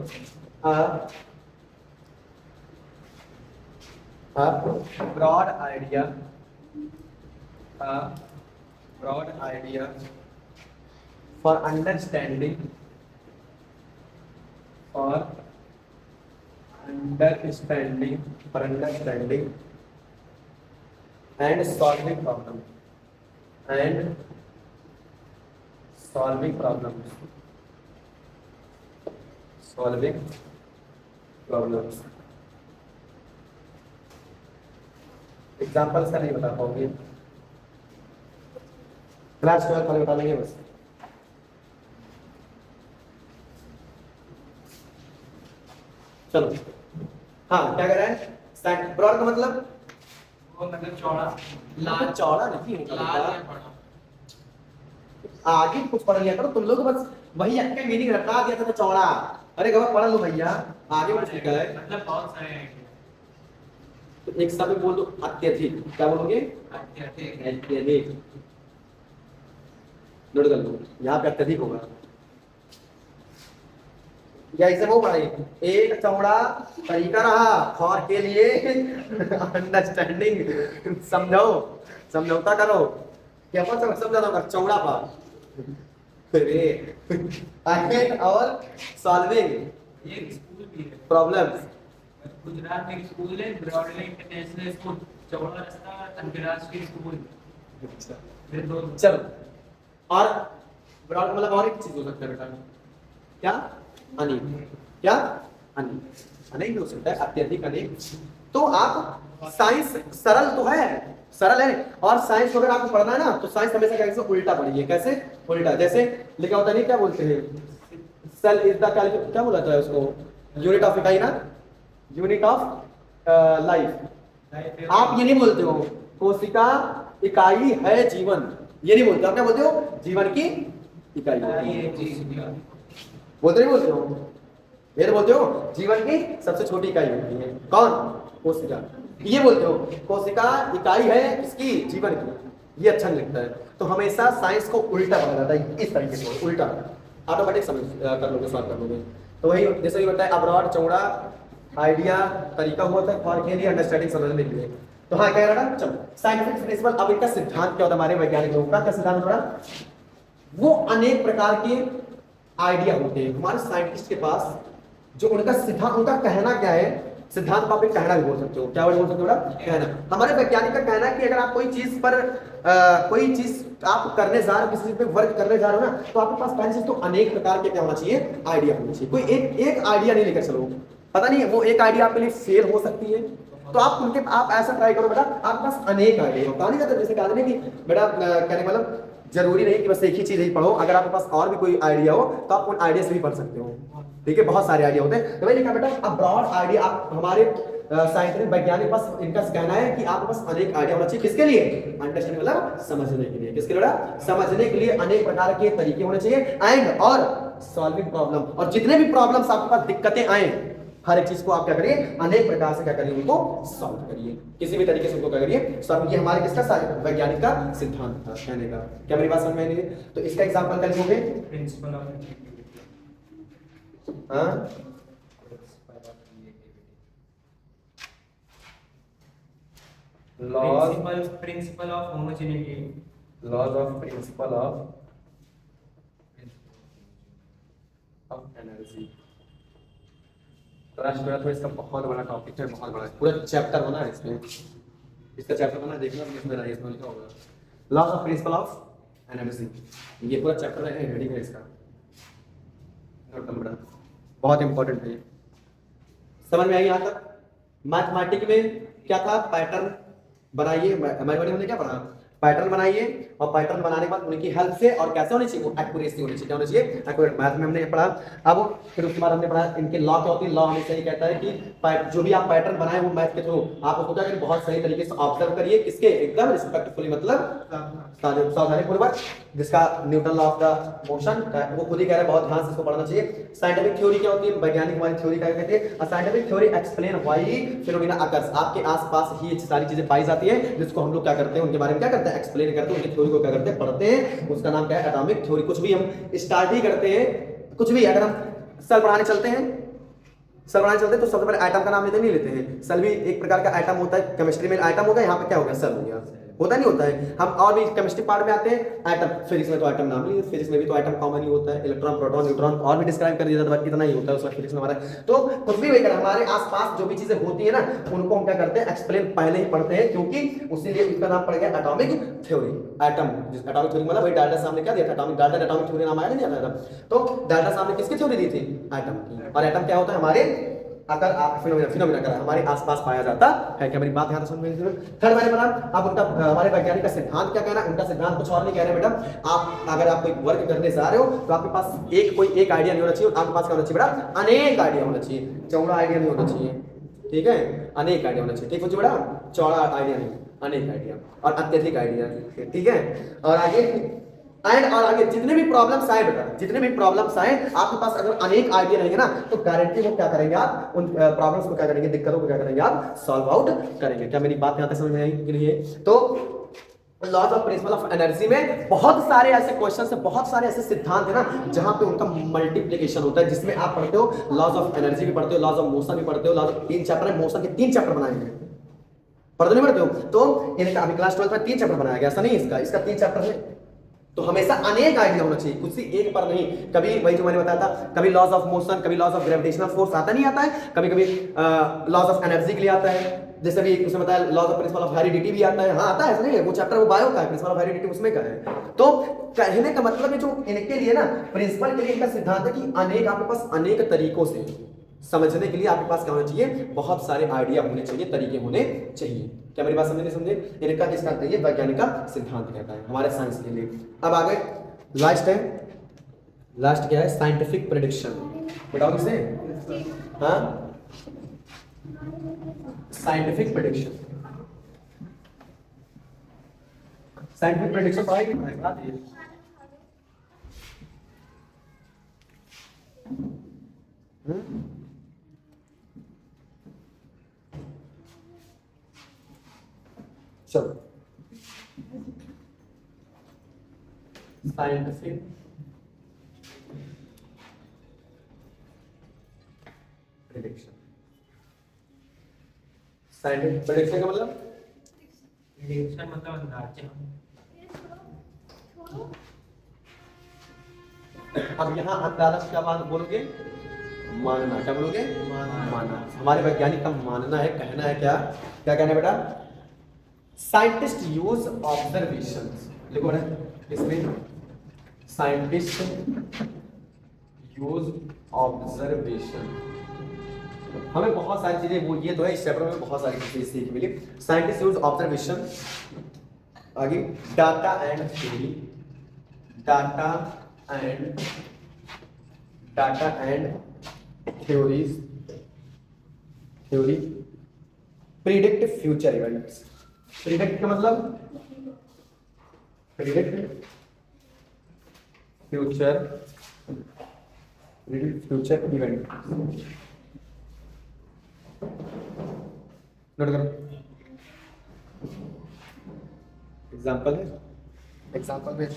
broad idea, broad idea for understanding, for understanding, for understanding and solving problem, and solving problems, solving problems। Examples का नहीं बता पाओगे, क्लास 12 वाले बता देंगे बस। चलो, हाँ क्या कह रहा है, ब्रॉड का मतलब, वो मतलब चौड़ा, लाल चौड़ा नहीं होता, लाल या बड़ा, आगे कुछ पढ़ लिया करो तुम लोग, बस वही आपका मीनिंग रटा दिया था तो चौड़ा, अरे गवा पढ़ लो भैया, आगे कुछ लिखा है, मतलब बहुत सारे हैं, तो एक शब्द बोल दो, अत्यधिक, क्या बोलोगे, अत्यधिक, अत्यधिक, नोट कर लो, यहाँ पे अत्यधिक होगा, या इसे वो पढ़ाई, एक चौड़ा तरीका रहा फॉर के लिए अंडरस्टैंडिंग, समझो समझौता करो, क्या समझा दो चौड़ा पा और सॉल्विंग ये एक स्कूल भी है, प्रॉब्लम्स। गुजरात में एक स्कूल है, ब्रॉडवे इंटरनेशनल स्कूल, चौड़ा रास्ता अंतरराष्ट्रीय स्कूल। ये दो चलो, और ब्रॉड मतलब और एक चीज हो सकता है बेटा, क्या अनेक, क्या अनेक, अनेक भी हो सकता है, अत्यधिक अनेक। तो आप साइंस सरल तो है, सरल है, और साइंस अगर आपको पढ़ना है ना तो साइंस हमेशा कैसे उल्टा पढ़िए, कैसे उल्टा, जैसे लिखा होता नहीं क्या बोलते हैं, सेल इज द क्या बोला जाता है उसको, यूनिट ऑफ इकाई ना, यूनिट ऑफ लाइफ। आप ये नहीं बोलते हो कोशिका इकाई है जीवन, ये नहीं बोलते, आप क्या बोलते हो, जीवन की इकाई होती है, बोलते नहीं बोलते हो, ये तो बोलते हो जीवन की सबसे छोटी इकाई होती है, कौन, कोशिका, ये बोलते हो कोशिका इकाई है इसकी जीवन की, ये अच्छा नहीं लगता है। तो हमेशा साइंस को उल्टा पढ़ा जाता है, इस तरीके से उल्टा, ऑटोमेटिक समझ कर लोगे, सॉल्व कर लोगे। तो वही जैसे ये बताया अब्रॉड चौड़ा आइडिया तरीका हुआ था फॉर के लिए अंडरस्टैंडिंग समझने के लिए। तो हाँ कह रहा था, चलो साइंटिफिक प्रिंसिपल, अब इनका सिद्धांत क्या होता है, हमारे वैज्ञानिक लोगों का क्या सिद्धांत होता है, वो अनेक प्रकार के आइडिया होते हैं हमारे साइंटिस्ट के पास, जो उनका सिद्धांत, उनका कहना क्या है, सिद्धांत को आप एक कहना भी बोल सकते हो, क्या बोल सकते हो बेटा, कहना। हमारे वैज्ञानिक का कहना है कि अगर आप कोई चीज पर कोई चीज आप करने जा रहे हो, किसी चीज पे वर्क करने जा रहे हो ना, तो आपके पास पहली चीज तो अनेक प्रकार के क्या होना चाहिए, आइडिया होना चाहिए, कोई एक आइडिया नहीं लेकर चलो, पता नहीं वो एक आइडिया आपके लिए फेल हो सकती है, तो आप ऐसा ट्राई करो बेटा आपके पास अनेक आइडिया हो, कहा नहीं जाता, जैसे कहा कि बेटा कहने मतलब जरूरी नहीं कि बस एक ही चीज ही पढ़ो, अगर आपके पास और भी कोई आइडिया हो तो आप उन आइडिया से भी पढ़ सकते हो, ठीक है, बहुत सारे आइडिया होते हैं। तो मैंने कहा बेटा अब ब्रॉड आइडिया, आप हमारे साइंटिफिक वैज्ञानिक पास इनका कहना है कि आपके पास अनेक आइडिया होना चाहिए, किसके लिए, अंडरस्टैंडिंग मतलब समझने के लिए, किसके लिए, समझने के लिए अनेक प्रकार के तरीके होने चाहिए, एंड और सॉल्विंग प्रॉब्लम, और जितने भी प्रॉब्लम्स आपके पास दिक्कतें आए, हर एक चीज को आप क्या करिए, अनेक प्रकार से क्या करिए, उनको सॉल्व करिए, किसी भी तरीके से उनको क्या करिए सॉल्व। ये हमारे किसका वैज्ञानिक का सिद्धांत था कहने का, क्या मेरी बात समझ में आई है? तो इसका एग्जांपल कर लोगे, प्रिंसिपल ऑफ हाँ principle of homogeneity, laws of principle of energy. थोड़ा इसका बहुत बड़ा टॉपिक है, बहुत बड़ा पूरा चैप्टर बना है इसमें, इसका चैप्टर बना देखना इसमें नहीं, इसमें लिखा होगा laws of principle of energy, ये पूरा चैप्टर है, हेडिंग है इसका, नोट कर लो, बहुत इंपॉर्टेंट है। समझ में आई यहाँ तक? मैथमेटिक्स में क्या था, पैटर्न बनाइए, मैथमेटिक्स में क्या पढ़ा, पैटर्न बनाइए, और पैटर्न बनाने के बाद उनकी हेल्प से और कैसे होनी चाहिए, वो एक्यूरेसी होनी चाहिए, क्या होनी चाहिए, एक्यूरेट। मैथ में हमने पढ़ा, अब फिर उसके बाद हमने पढ़ा इनके लॉ क्या होती है, लॉ हमेशा ये कहता है कि जो भी आप पैटर्न बनाए वो मैथ के थ्रू आप उसको क्या करिए, बहुत सही तरीके से ऑब्जर्व करिए, किसके, एकदम रिस्पेक्टफुली, मतलब सावधानी पूर्वक, जिसका Newton law of the motion वो खुद ही कह रहा है, बहुत ध्यान से इसको पढ़ना चाहिए। साइंटिफिक थ्योरी क्या होती है, वैज्ञानिक हमारी थ्योरी क्या कहते हैं, scientific theory explain why phenomena occurs, आपके आसपास ही सारी चीजें पाई जाती है, जिसको हम लोग क्या करते हैं, उनके बारे में क्या करते हैं, एक्सप्लेन करते हैं, उनकी थ्योरी को क्या करते हैं, पढ़ते हैं, उसका नाम क्या है, एटॉमिक थ्योरी। कुछ भी हम स्टार्ट ही करते हैं, कुछ भी अगर हम सेल पढ़ाने चलते हैं, सेल बनाने चलते हैं तो सबसे पहले एटम का नाम लेते नहीं लेते हैं, सेल भी एक प्रकार का एटम होता है, केमिस्ट्री में एटम होगा, यहाँ पे क्या हो गया, सेल हो गया, होता नहीं होता है। हम और भी केमिस्ट्री पार्ट में आते हैं, एटम, फिजिक्स में तो एटम नाम लीजिए, फिजिक्स में भी तो एटम कॉमन ही होता है, इलेक्ट्रॉन प्रोटॉन न्यूट्रॉन और भी डिस्क्राइब कर दिया जाता है, इतना ही होता है उसका फिजिक्स में हमारा। तो कुछ भी वही हमारे आसपास जो भी चीजें होती है ना, उनको हम क्या करते हैं, एक्सप्लेन पहले ही पढ़ते हैं, क्योंकि उसीलिए उसका नाम पड़ गया एटॉमिक थ्योरी। एटम, जिस एटॉमिक थ्योरी मतलब वही डाल्टन साहब ने क्या दिया था, एटॉमिक डाल्टन एटॉमिक थ्योरी नाम आया नहीं आता था, तो डाल्टन साहब ने किसकी थ्योरी दी थी, एटम की। और एटम क्या होता है, हमारे अगर आप फिनोमेना कर हमारे आसपास पाया जाता है, क्या मेरी बात यहाँ समझ में? थर्ड मैंने बना, अब उनका हमारे वैज्ञानिक का सिद्धांत क्या कहना है, उनका सिद्धांत कुछ और नहीं कह रहे बेटा, आप अगर आप कोई वर्क करने जा रहे हो तो आपके पास एक आइडिया नहीं होना चाहिए, आपके पास क्या होना चाहिए बेटा, अनेक आइडिया होना चाहिए, चौड़ा आइडिया नहीं होना चाहिए, ठीक है, अनेक आइडिया होना चाहिए, ठीक है बेटा, चौड़ा आइडिया नहीं, अनेक आइडिया और अत्यधिक आइडिया, ठीक है। और आगे और आगे जितने भी प्रॉब्लम्स आए बेटा, जितने भी प्रॉब्लम्स आए आपके पास अगर अनेक आइडिया रहेंगे ना, तो गारंटी वो क्या करेंगे, आप उन प्रॉब्लम्स को क्या करेंगे, दिक्कतों को क्या करेंगे, आप सॉल्व आउट करेंगे। क्या मेरी बात यहाँ तक समझ में आई कि नहीं? तो laws of principle of energy में बहुत सारे ऐसे क्वेश्चन है, बहुत सारे ऐसे सिद्धांत है ना जहां पे उनका मल्टीप्लिकेशन होता है, जिसमें आप पढ़ते हो लॉज ऑफ एनर्जी भी पढ़ते हो, लॉज ऑफ मोशन भी पढ़ते हो, लॉज ऑफ 3 चैप्टर है, मोशन के 3 चैप्टर बनाए हैं, पढ़ते नहीं पढ़ते हो? तो इनका अभी क्लास 12 में 3 चैप्टर बनाया गया, ऐसा नहीं इसका 3 चैप्टर है। तो हमेशा अनेक आइडिया होना चाहिए, कुछ सी एक पर नहीं। कभी वही जो मैंने बताया था, कभी लॉज ऑफ मोशन, कभी लॉज ऑफ ग्रेविटेशनल फोर्स आता नहीं आता है, कभी कभी लॉज ऑफ एनर्जी के लिए आता है, जैसे भी उसमें बताया laws of principle of heredity भी आता है। हाँ आता है, ऐसा नहीं है, वो चैप्टर वो बायो का है, प्रिंसिपल ऑफ हेरिडिटी उसमें का है। तो कहने का मतलब है जो इनके लिए ना प्रिंसिपल के लिए इनका सिद्धांत है कि अनेक आपके पास अनेक तरीकों से समझने के लिए आपके पास क्या होना चाहिए, बहुत सारे आइडिया होने चाहिए, तरीके होने चाहिए। क्या मेरी बात समझे नहीं समझे? इनका इसका ये वैज्ञानिक का सिद्धांत कहता है हमारे साइंस के लिए। अब आगे लास्ट है, लास्ट क्या है? Scientific prediction. बताओ किसे? हाँ, साइंटिफिक प्रेडिक्शन। साइंटिफिक प्रेडिक्शन पढ़ाई नहीं? चलो, साइंटिफिक प्रेडिक्शन। साइंटिफिक प्रेडिक्शन का मतलब प्रेडिक्शन मतलब अंदाजा। अब यहाँ अंदाजा क्या बोलोगे? मानना। क्या बोलोगे? मानना। हमारे वैज्ञानिक का मानना है, कहना है क्या? क्या कहना है बेटा? Scientist use observation. लिखो बेटा इसमें, साइंटिस्ट यूज ऑब्जर्वेशन। हमें बहुत सारी चीजें वो ये तो है, इस चैप्टर में बहुत सारी चीजें सीख मिली। साइंटिस्ट यूज ऑब्जर्वेशन, आगे data and theory, data and theories, theory predict future events. Predict का मतलब प्रिडिक्ट फ्यूचर इवेंट। नोट करो, एग्जाम्पल है, एग्जाम्पल में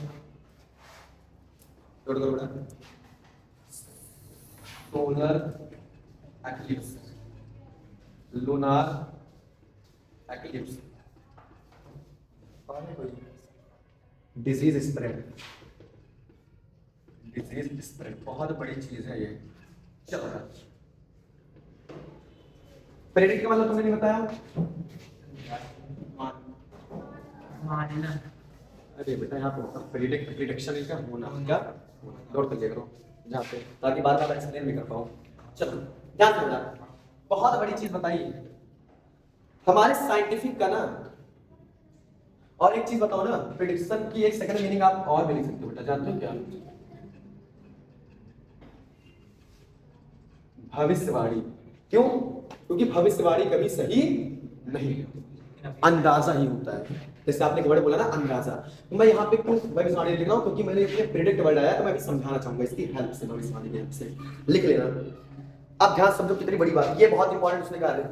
नोट करो बेटा। Solar eclipse, lunar eclipse, disease spread, disease spread बहुत बड़ी चीज है ये। चलो प्रेडिक्ट का मतलब तुमने नहीं बताया? मानना। अरे बेटा यहाँ पे प्रेडिक्ट, प्रेडिक्शन इसका होना, क्या नोट कर लिया करो जहाँ पे, ताकि बार बार एक्सप्लेन भी कर पाऊँ। चलो ध्यान से बेटा, बहुत बड़ी चीज बताइए हमारे साइंटिफिक का ना। और एक चीज बताओ ना, प्रेडिक्शन की एक सेकंड मीनिंग आप और भी लिख सकते हो बेटा, जानते हो क्या? भविष्यवाणी। क्यों? क्योंकि भविष्यवाणी कभी सही नहीं, अंदाजा ही होता है। जैसे आपने एक वर्ड बोला ना अंदाजा, तो मैं यहाँ पे क्यों भविष्यवाणी लिख रहा हूँ? क्योंकि मैंने इसमें प्रेडिक्ट वर्ड आया, तो मैं भी समझाना चाहूंगा इसकी हेल्प से, भविष्यवाणी की हेल्प से। लिख लेना। अब ध्यान समझो कितनी बड़ी बात, ये बहुत इंपॉर्टेंट उसने कहा है।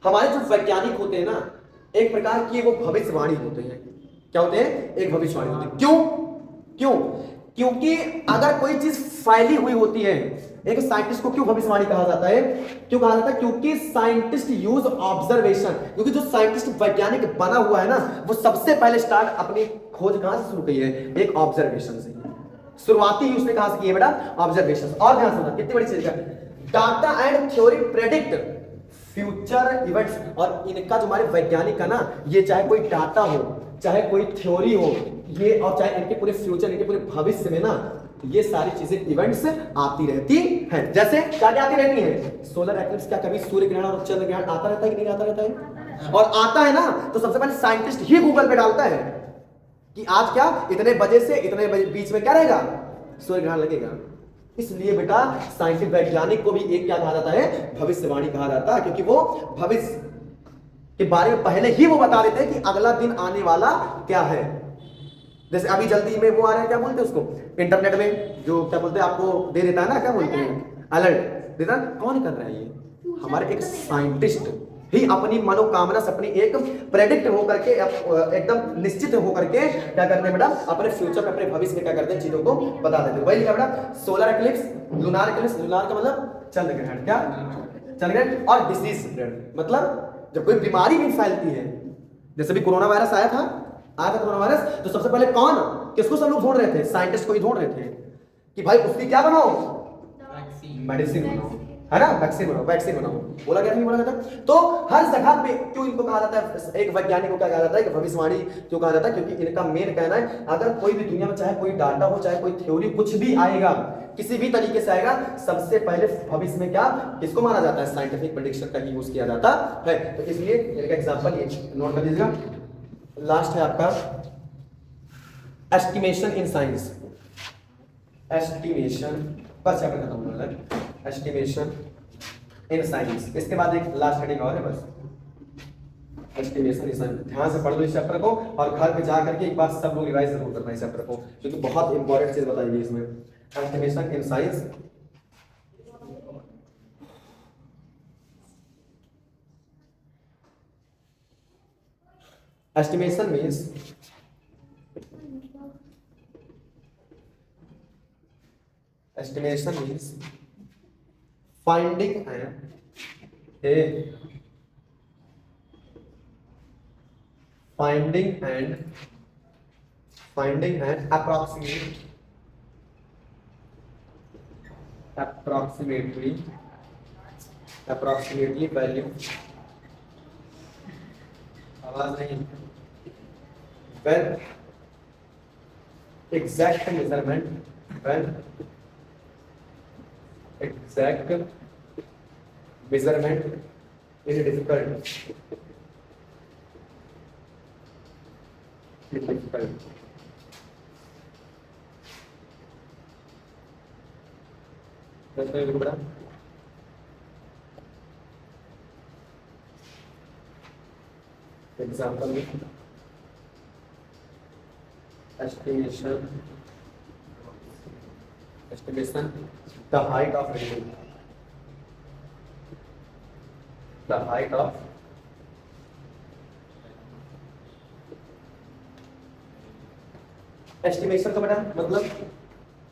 हमारे जो वैज्ञानिक होते हैं ना, एक प्रकार की वो भविष्यवाणी होते हैं। क्या होते हैं? एक भविष्यवाणी होती है। क्यों? क्यों? क्योंकि अगर कोई चीज फैली हुई होती है, एक साइंटिस्ट को क्यों भविष्यवाणी कहा जाता है? क्यों कहा जाता है? क्योंकि साइंटिस्ट यूज ऑब्जर्वेशन। क्योंकि जो साइंटिस्ट वैज्ञानिक बना हुआ है ना, वो सबसे पहले स्टार्ट अपनी खोज कहां से शुरू की है? एक ऑब्जर्वेशन से। शुरुआती उसने कहां से की है बेटा? ऑब्जर्वेशन। और ध्यान सुनना, कितनी बड़ी चीज है। Data and theory predict future events. और इनका जो हमारे वैज्ञानिक का ना, ये चाहे कोई डाटा हो, चाहे कोई थ्योरी हो, ये और चाहे इनके पूरे फ्यूचर, इनके पूरे भविष्य में ना, ये सारी चीजें इवेंट्स आती रहती हैं। जैसे क्या क्या आती रहती है? Solar eclipse. क्या कभी सूर्य ग्रहण और चंद्र ग्रहण आता रहता है कि नहीं आता रहता है? और आता है ना, तो सबसे पहले साइंटिस्ट ही गूगल पे डालता है कि आज क्या इतने बजे से इतने बजे बीच में क्या रहेगा? सूर्य ग्रहण लगेगा। इसलिए बेटा साइंटिफिक वैज्ञानिक को भी एक क्या कहा जाता है? भविष्यवाणी कहा जाता है, क्योंकि वो भविष्य के बारे में पहले ही वो बता देते हैं कि अगला दिन आने वाला क्या है। जैसे अभी जल्दी में वो आ रहा है, क्या बोलते हैं उसको, इंटरनेट में जो क्या बोलते हैं आपको दे देता है ना, क्या बोलते हैं? अलर्ट देता है। कौन कर रहा है ये? हमारे एक साइंटिस्ट ही अपनी मनोकामना से अपनी एक प्रेडिक्ट होकर के एकदम निश्चित होकर के क्या करते हैं बेटा, अपने फ्यूचर में अपने भविष्य में क्या करते हैं, चीजों को बता देते हैं। वही लिखा बेटा solar eclipse, lunar eclipse, lunar का मतलब चंद्र ग्रहण, क्या चंद्र ग्रहण, और डिसीज स्प्रेड मतलब जब कोई बीमारी भी फैलती है, जैसे भी कोरोना वायरस आया था कोरोना वायरस, तो सबसे पहले कौन किसको सब लोग ढूंढ रहे थे, साइंटिस्ट को ही ढूंढ रहे थे कि भाई उसकी क्या बनाओ, मेडिसिन बनाओ, है ना, वैक्सीन बनाओ, वैक्सीन बनाओ, बोला गया नहीं बोला जाता। तो हर जगह पे क्यों इनको कहा जाता है, एक वैज्ञानिक को क्या कहा जाता है, एक भविष्यवाणी क्यों कहा जाता है, क्योंकि इनका मेन कहना है अगर कोई भी दुनिया में चाहे कोई डाटा हो, चाहे कोई थ्योरी, कुछ भी आएगा, किसी भी तरीके से आएगा, सबसे पहले भविष्य में क्या किसको माना जाता है, साइंटिफिक प्रेडिक्शन का ही यूज किया जाता है। तो इसलिए इनका एग्जांपल ये नोट कर दीजिएगा। लास्ट है आपका एस्टिमेशन इन साइंस, एस्टिमेशन पर चैप्टर खत्म हो रहा है, एस्टिमेशन इन साइंस। इसके बाद एक लास्ट हेडिंग और है बस, एस्टिमेशन इन साइंस। ध्यान से पढ़ लो इस चैप्टर को और घर पे जा करके एक बार सब लोग रिवाइज जरूर करना इस चैप्टर को, क्योंकि बहुत इंपॉर्टेंट चीज बताई गई इसमें। Estimation in science, estimation means finding and approximately value, आवाज नहीं, when exact measurement is difficult, example estimation the height of building, the height of estimation का बेटा मतलब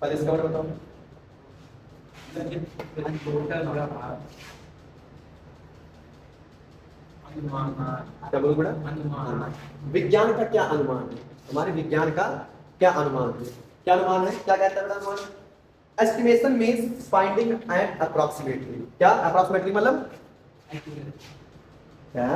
पहले इसका बेटा बताओ, क्या बोलो बेटा, अनुमान। विज्ञान का क्या अनुमान है, हमारे विज्ञान का क्या अनुमान है, क्या अनुमान है, क्या कहता है बेटा अनुमान। Estimation means finding and approximately, क्या अप्रॉक्सीमेटली मतलब क्या,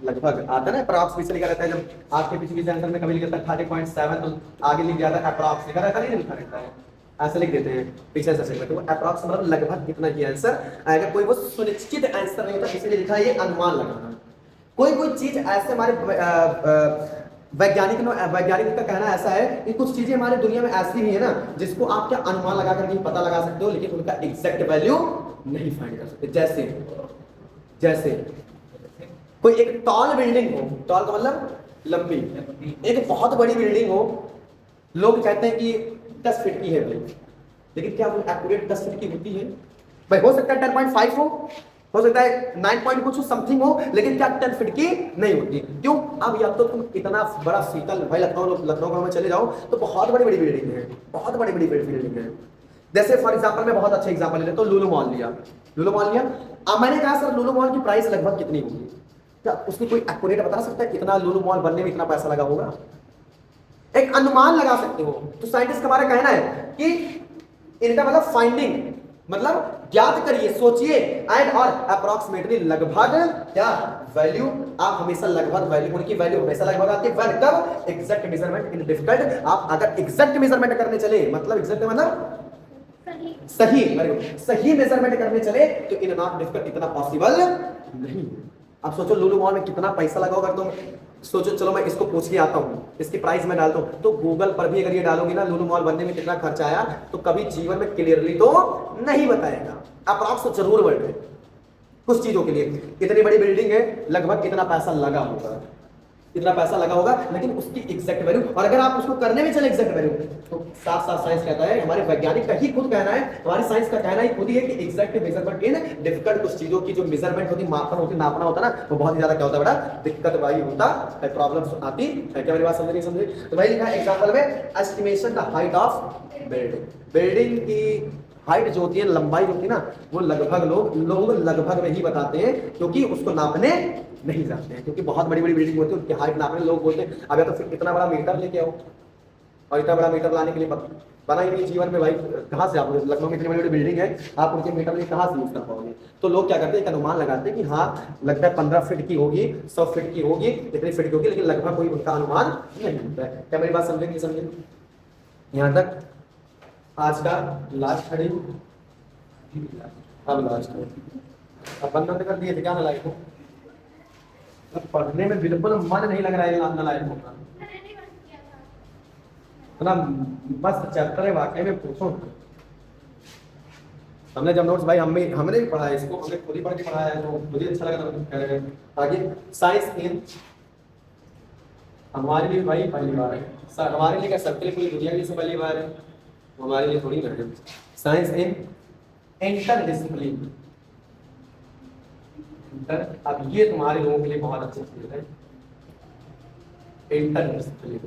लगभग आता है ना, अप्रॉक्स पीछे लिखा रहता है, जब आपके पिछले आंसर में कभी लिखा था 30.7 तो आगे लिख जाता है अप्रॉक्स, लिखा रहता नहीं, लिखा रहता है, ऐसे लिख देते हैं पिछले सेशन में। तो अप्रॉक्स मतलब लगभग इतना ही आंसर आएगा, कोई वो सुनिश्चित आंसर नहीं होता, इसलिए लिखा है ये अनुमान लगाना। कोई चीज ऐसे हमारे वैज्ञानिक का कहना ऐसा है कि कुछ चीजें हमारी दुनिया में ऐसी भी है ना जिसको आप क्या अनुमान लगा करके पता लगा सकते हो, लेकिन उनका एग्जैक्ट वैल्यू नहीं फाइंड कर सकते। जैसे कोई एक टॉल बिल्डिंग हो, टॉल का मतलब लंबी, एक बहुत बड़ी बिल्डिंग हो, लोग कहते हैं कि 10 फीट की है भाई, लेकिन क्या वो एक्यूरेट 10 फीट की होती है भाई? हो सकता है 10.5 हो सकता है 9 पॉइंट कुछ समथिंग हो, लेकिन क्या 10 फीट की नहीं होती। क्यों? अब या तो तुम इतना बड़ा शीतल भाई लखनऊ में चले जाओ तो बहुत बड़ी बड़ी बिल्डिंग है, बहुत बड़ी बड़ी बिल्डिंग है। जैसे फॉर एग्जांपल मैं बहुत अच्छा एग्जांपल ले लेता हूं, लुलु मॉल लिया। अब मैंने कहा सर लुलु मॉल की प्राइस लगभग कितनी होगी, क्या उसकी कोई एक्यूरेट बता सकता है इतना लुलु मॉल बनने में इतना पैसा लगा होगा? एक अनुमान लगा सकते हो। तो साइंटिस्ट का हमारा कहना है कि इनका मतलब फाइंडिंग मतलब ज्ञात करिए, सोचिए, एंड और अप्रॉक्सीमेटली लगभग क्या वैल्यू, आप हमेशा लगभग वैल्यू, उनकी वैल्यू हमेशा लगभग आती है। व्हेन कब एग्जैक्ट मेजरमेंट इन डिफिकल्ट, आप अगर एग्जैक्ट मेजरमेंट करने चले, मतलब एग्जैक्ट मतलब सही मेजरमेंट करने चले तो इन नॉट डिफिकल्ट इतना पॉसिबल नहीं। अब सोचो लुलु मॉल में कितना पैसा लगा होगा, तुम सोचो, चलो मैं इसको पूछ के आता हूँ, इसकी प्राइस मैं डालता हूँ, तो गूगल पर भी अगर ये डालोगे ना लुलु मॉल बनने में कितना खर्चा आया, तो कभी जीवन में क्लियरली तो नहीं बताएगा, अप्रॉक्स तो जरूर बढ़े कुछ चीजों के लिए। इतनी बड़ी बिल्डिंग है, लगभग इतना पैसा लगा होगा, इतना पैसा लगा होगा, लेकिन उसकी एग्जैक्ट वैल्यू, और अगर आप उसको करने में चले एग्जैक्ट वैल्यू, तो साफ साफ साइंस कहता है, हमारे वैज्ञानिक का ही खुद कहना है, हमारी साइंस का कहना ही खुद ही है कि एग्जैक्ट मेजरमेंट इन डिफिकल्ट, कुछ चीजों की जो मेजरमेंट होती, मापन होती, नापना होता ना, वो बहुत ही ज्यादा क्या होता है बेटा, दिक्कत वाली होता है, प्रॉब्लम्स आती है। क्या मेरी बात समझ नहीं समझे? तो भाई लिखा है एग्जांपल में, estimation the height of building, building की हाइट जो होती है, लंबाई जो होती है ना, वो लगभग लोग लगभग में ही बताते हैं, क्योंकि उसको नापने नहीं जाते हैं, क्योंकि बहुत बड़ी बड़ी बिल्डिंग होती है, उनकी हाइट नापने लोग बोलते हैं अब या तो फिर इतना बड़ा मीटर लेके आओ, और इतना बड़ा मीटर लाने के लिए बना ही नहीं जीवन में भाई, कहाँ से आप लखनऊ में इतनी बड़ी बड़ी बिल्डिंग है, आप उनके मीटर लिए कहाँ से यूज कर पाओगे? तो लोग क्या करते हैं, एक अनुमान लगाते हैं कि हाँ लगता है 15 फीट की होगी, 100 फीट की होगी, इतनी फीट की होगी, लेकिन लगभग कोई उनका अनुमान नहीं होता है। क्या मेरी बात समझे नहीं समझे? यहाँ तक आज का लास्ट खड़ी, अब लास्ट है, अब बंद कर दिए थे क्या नालायक को? अब पढ़ने में बिल्कुल मन नहीं लग रहा है नालायक होगा, इतना मस्त चैप्टर है वाकई में, पूछो। हमने जब नोट्स भाई हमने भी पढ़ा है इसको, हमने खुद ही पढ़ के पढ़ाया है, तो मुझे अच्छा लगा था कह रहे हैं। आगे साइंस इन, हमारे लिए भाई पहली बार है, हमारे लिए क्या, सबके लिए पूरी दुनिया के लिए पहली बार है, हमारे लिए थोड़ी ना है। साइंस इन इंटर डिसिप्लिन, अब ये तुम्हारे लोगों के लिए बहुत अच्छी चीज है, इंटर डिसिप्लिन,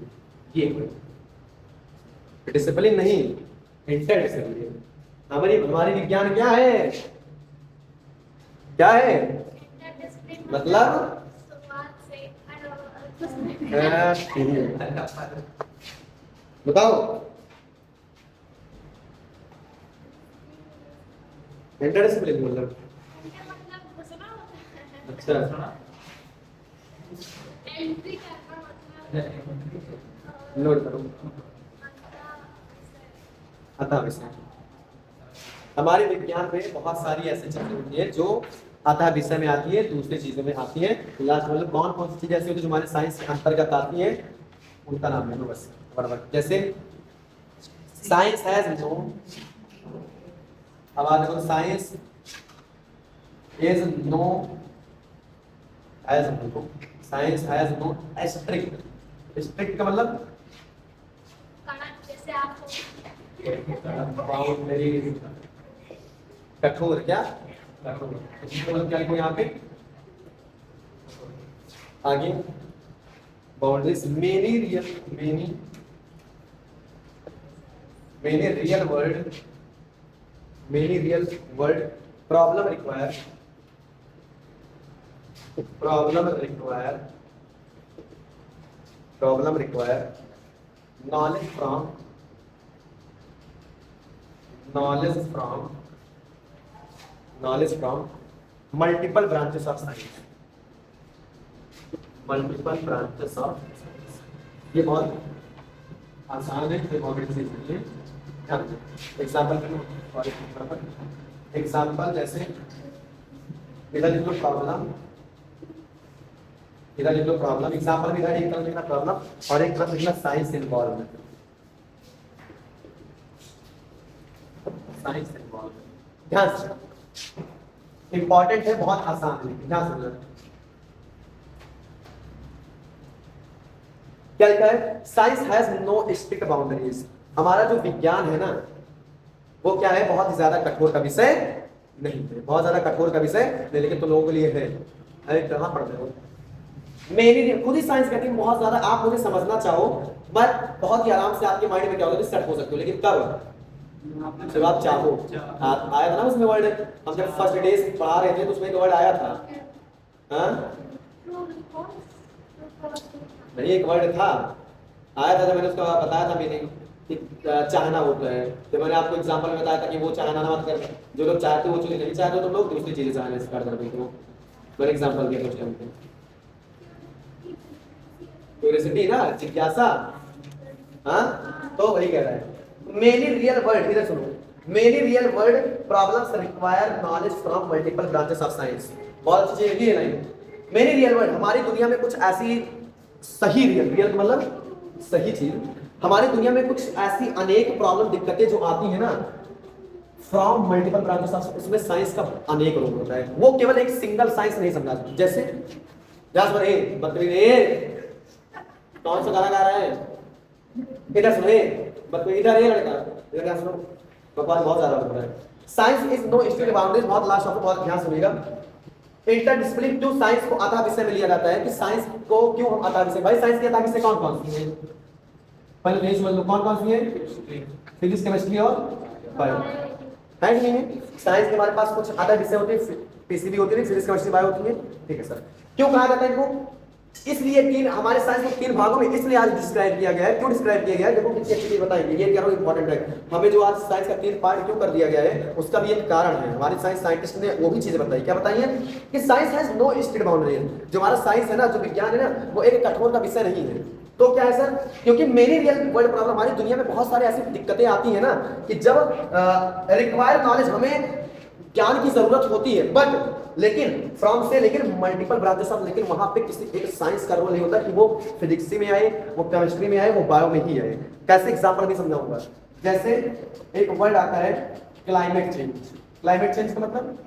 ये डिसिप्लिन नहीं, इंटर डिसिप्लिन। हमारी विज्ञान क्या है, क्या है मतलब बताओ, इंटर डिसिप्लिन मतलब अच्छा, नोट करो, अतः विषय। हमारे विज्ञान में बहुत सारी ऐसी चीजें होती है जो अतः विषय में आती है, दूसरी चीजों में आती है। लास्ट मतलब कौन कौन सी चीजें ऐसी होती है जो हमारे साइंस के अंतर्गत आती है, उनका नाम है बस बराबर। जैसे साइंस हैज नो, अब आज देखो science is no as no, science has no strict, strict का मतलब बाउंड्री, कठोर, क्या कठोर, मतलब क्या लिखो यहाँ पे आगे, boundaries, many real world problem require knowledge from multiple branches of science, ये बहुत आसान है, एग्जाम्पल जैसे इधर लिख लो प्रॉब्लम, एग्जाम्पल में इधर एक तरफ लिखना प्रॉब्लम और एक तरफ लिखना साइंस इन्वॉल्वमेंट, ध्यान से, इंपॉर्टेंट है, बहुत आसान है, ध्यान से। क्या लिखा है, science has no strict boundaries, हमारा जो विज्ञान है ना वो क्या है, बहुत ही ज्यादा कठोर का विषय नहीं है, बहुत ज्यादा कठोर का विषय नहीं, लेकिन तो लोगों के लिए है। अरे कहाँ पढ़ रहे हो, मेरी खुद ही साइंस कहती है बहुत ज्यादा, आप मुझे समझना चाहो बट बहुत ही आराम से आपके माइंड में क्या होगा, सेट हो सकते हो, लेकिन कब, जब आप चाहो। आया था ना उसमें वर्ड, हम जब फर्स्ट डे पढ़ा रहे थे तो उसमें एक वर्ड आया था, हाँ नहीं एक वर्ड था, आया था, जब मैंने उसका बताया था मीनिंग, चाहना होता है, तो मैंने आपको एग्जांपल में बताया था कि वो चाहना ना मत कर, जो लोग चाहते हो वो चीज़ नहीं चाहते तो लोग दूसरी चीजें चाहने स्टार्ट कर देते हो, मैंने एग्जांपल दिया कुछ टाइम पे, क्यूरियोसिटी ना, जिज्ञासा, हाँ तो वही कह रहा है। मेनी रियल वर्ल्ड, इधर सुनो, many real world problems require knowledge from multiple branches of science, बहुत अच्छी चीज है लाइन, मेनी रियल वर्ल्ड, हमारी दुनिया में कुछ ऐसी सही रियल मतलब सही चीज, हमारी दुनिया में कुछ ऐसी अनेक प्रॉब्लम दिक्कतें जो आती है ना फ्रॉम मल्टीपल ब्रांचेस ऑफ, उसमें साइंस का अनेक रोल होता है, वो केवल एक सिंगल साइंस नहीं समझा। जैसे कौन सा गाना गा रहा है, इधर सुने, मतलब इधर ये लड़का, इधर क्या सुनो, बकवास बहुत ज्यादा हो रहा है। Science is no state boundaries, बहुत लास्ट ऑफ बहुत ध्यान सुनिएगा। इंटरडिसिप्लिन क्यों साइंस को आधा विषय में लिया जाता है, कि साइंस को क्यों हम आधा विषय, भाई साइंस के आधा विषय कौन कौन सी है, पहले नहीं समझ लो कौन कौन सी है, फिजिक्स केमिस्ट्री और बायो, है कि नहीं है? साइंस के हमारे पास कुछ आधा विषय होते हैं, पीसीबी होती है, फिजिक्स केमिस्ट्री बायो होती है, ठीक है सर। क्यों कहा जाता है इनको, इसलिए तीन, हमारे साइंस को तीन भागों में इसलिए आज डिस्क्राइब किया गया है। क्यों डिस्क्राइब किया गया है, देखो कितनी अच्छी चीज बताएंगे, ये क्या इंपॉर्टेंट है हमें, जो आज साइंस का तीन पार्ट क्यों कर दिया गया है उसका भी एक कारण है। हमारे साइंस साइंटिस्ट ने वो भी चीजें बताई, क्या बताई है, कि science has no state boundary. जो हमारा साइंस है ना, जो विज्ञान है ना, वो एक कठोर का विषय नहीं है। तो क्या है सर, क्योंकि मेरी रियल वर्ल्ड प्रॉब्लम, हमारी दुनिया में बहुत सारे ऐसी दिक्कतें आती है ना, कि जब रिक्वायर्ड नॉलेज, हमें ज्ञान की जरूरत होती है, बट लेकिन फ्रॉम से, लेकिन मल्टीपल ब्रांचेस ऑफ, लेकिन वहां पे किसी एक साइंस का रोल नहीं होता कि वो फिजिक्स में आए, वो केमिस्ट्री में आए, वो बायो में ही आए। कैसे एग्जांपल भी समझाऊंगा। जैसे एक वर्ड आता है क्लाइमेट चेंज। क्लाइमेट चेंज का मतलब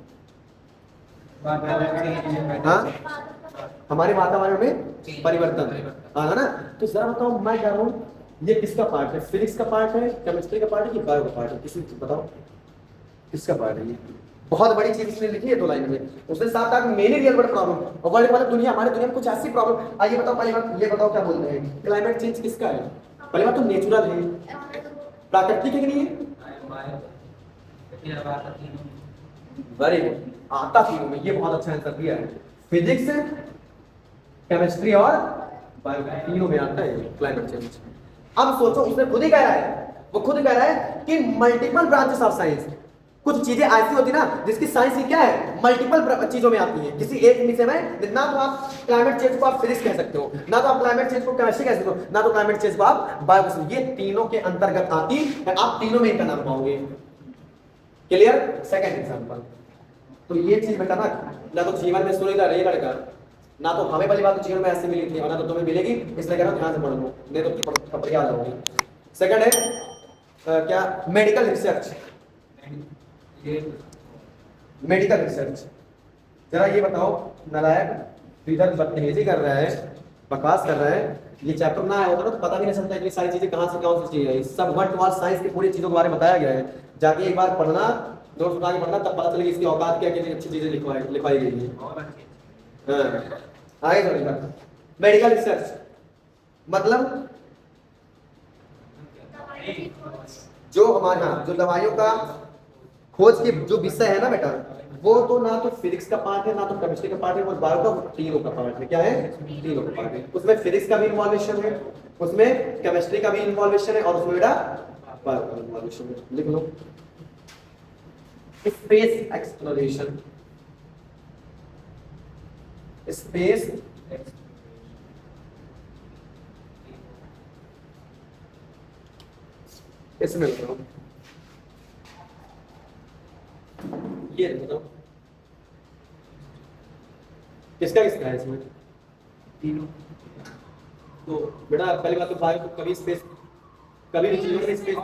हाँ, हमारे वातावरण में परिवर्तन आना ना। तो जरा बताओ, मैं कह रहा हूँ ये किसका पार्ट है, फिजिक्स का पार्ट है, केमिस्ट्री का पार्ट है, कि बायो का पार्ट है, किसी बताओ किसका पार्ट है ये। बहुत बड़ी चीज इसने लिखी है 2 लाइन में, उसने साथ साथ मेरी रियल वर्ल्ड प्रॉब्लम और वर्ल्ड वाले दुनिया, हमारे दुनिया में कुछ ऐसी प्रॉब्लम। आइए बताओ, पहली बात ये बताओ, क्या बोलते हैं क्लाइमेट चेंज किसका है? पहली बात तो नेचुरल है, प्राकृतिक है कि नहीं है? वेरी गुड, आता तीनों में, ये बहुत अच्छा आंसर दिया है। फिजिक्स, केमिस्ट्री और बायो, तीनों में आता है क्लाइमेट चेंज। अब सोचो, उसने खुद ही कह रहा है, वो खुद कह रहा है कि मल्टीपल ब्रांचेस ऑफ साइंस, कुछ चीजें ऐसी होती ना जिसकी साइंस ही क्या है, मल्टीपल चीजों में आती है, किसी एक विषय में। ना तो आप क्लाइमेट चेंज को आप फिजिक्स कह सकते हो, ना तो आप क्लाइमेट चेंज को केमिस्ट्री कह सकते हो, ना तो क्लाइमेट चेंज को आप बायो, ये तीनों के अंतर्गत आती है, आप तीनों में इनका नाम पाओगे। क्लियर? सेकंड एग्जांपल, तो ये चीज बेटा ना तो जीवन में सुनीता रही लड़का, ना तो हमें पहली बात तो जीवन में ऐसे मिली थी, और ना तो तुम्हें मिलेगी, इसलिए कह रहा हूं ध्यान से पढ़ लो, नहीं तो थपड़ी आ जाओगे। सेकंड है क्या, मेडिकल रिसर्च। मेडिकल रिसर्च, जरा ये बताओ, नालायक इधर बदतमीजी कर रहा है, बकवास कर रहा है, ये चैप्टर ना आया होता ना तो पता भी नहीं चलता इतनी सारी चीजें कहाँ से कौन सी चीज है। सब वर्ड टू वर्ड साइंस की पूरी चीजों के बारे में बताया गया है, जाके एक बार पढ़ना, नोट्स बना के पढ़ना, तब पता चलेगी इसकी औकात क्या, कितनी अच्छी चीजें लिखवाई गई है। हाँ, आगे चलिए, मेडिकल रिसर्च मतलब जो हमारा जो दवाइयों का खोज के जो विषय है ना बेटा, वो तो ना तो फिजिक्स का पार्ट है, ना तो केमिस्ट्री का पार्ट है, वो बायो का, तीनों का पार्ट है। क्या है? तीनों का पार्ट है। उसमें फिजिक्स का भी इन्वॉल्वेशन है, उसमें केमिस्ट्री का भी इन्वॉल्वेशन है, और उसमें बेटा बायो का इन्वॉल्वेशन है। लिख लो, स्पेस एक्सप्लोरेशन, स्पेस इसमें बताओ, ये बताओ किसका किसका है इसमें? तीनों। तो बेटा पहली बात तो बायो को कभी स्पेस, कभी भी जीवन में स्पेस,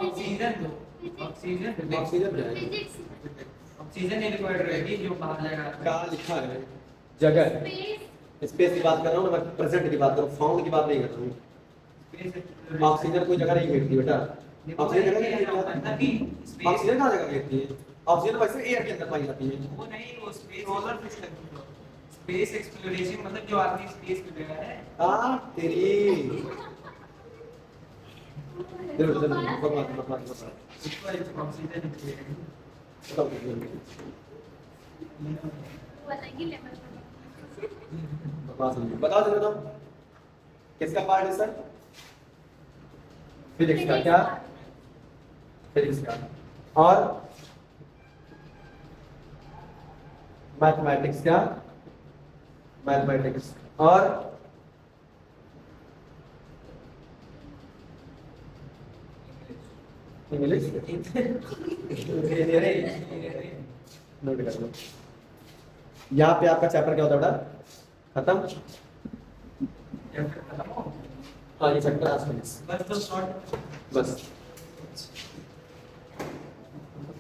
ऑक्सीजन नहीं रिक्वायर्ड रहेगी, जो बाहर जाएगा। क्या लिखा है? जगह, स्पेस की बात कर रहा हूँ मैं, प्रेजेंट की बात कर रहा हूँ, फाउंड की बात नहीं कर रहा हूँ। ऑक्सीजन कोई जगह नहीं घेरती बेटा, ऑक्सीजन जगह नहीं घेरती, ऑक्सीजन कहाँ जगह घेरती है? ऑक्सीजन वैसे एयर के अंदर पाई जाती है। वो नहीं, वो स्पेस एक्सप्लोरेशन मतलब जो आदमी स्पेस में गया है। हां तेरी चलो भगवान ऑक्सीजन बताओ जरा, बताओ किसका पार्ट है सर? फिजिक्स का। क्या? फिजिक्स का। और मैथमेटिक्स का, मैथमेटिक्स। और इंग्लिश, नोट कर लो। यहाँ पे आपका चैप्टर क्या होता है बेटा? खत्म। हाँ ये चैप्टर आज बस।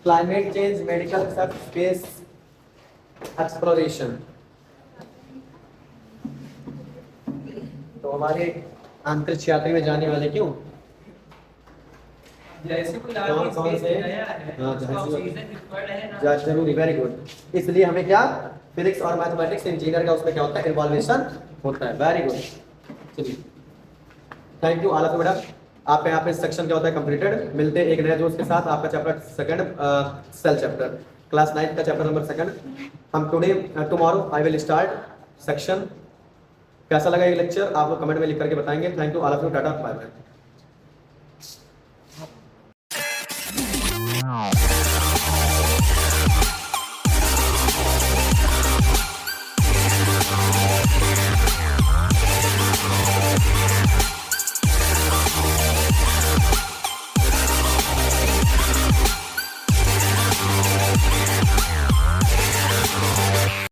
Climate change, medical research, space exploration. तो हमारे अंतरिक्ष यात्री में जाने वाले क्यों जैसे कोई कौन आदमी कौन स्पेस से में गया है हाँ उसको जैसे ऑक्सीजन रिक्वायर्ड है ना। जरूरी, वेरी गुड। इसलिए हमें क्या फिजिक्स और मैथमेटिक्स इंजीनियर का उसमें क्या होता है, इन्वॉल्वेशन होता है। वेरी गुड, चलिए thank you all of you बेटा। आपका यहाँ पे सेक्शन क्या होता है कंप्लीटेड। मिलते हैं एक नए दोस्त के साथ। आपका chapter second cell chapter class 9 का चैप्टर नंबर सेकंड। हम today tomorrow I will start section. कैसा लगा ये लेक्चर आप लोग कमेंट में लिख करके बताएंगे। Thank you all of you, टाटा बाय बाय।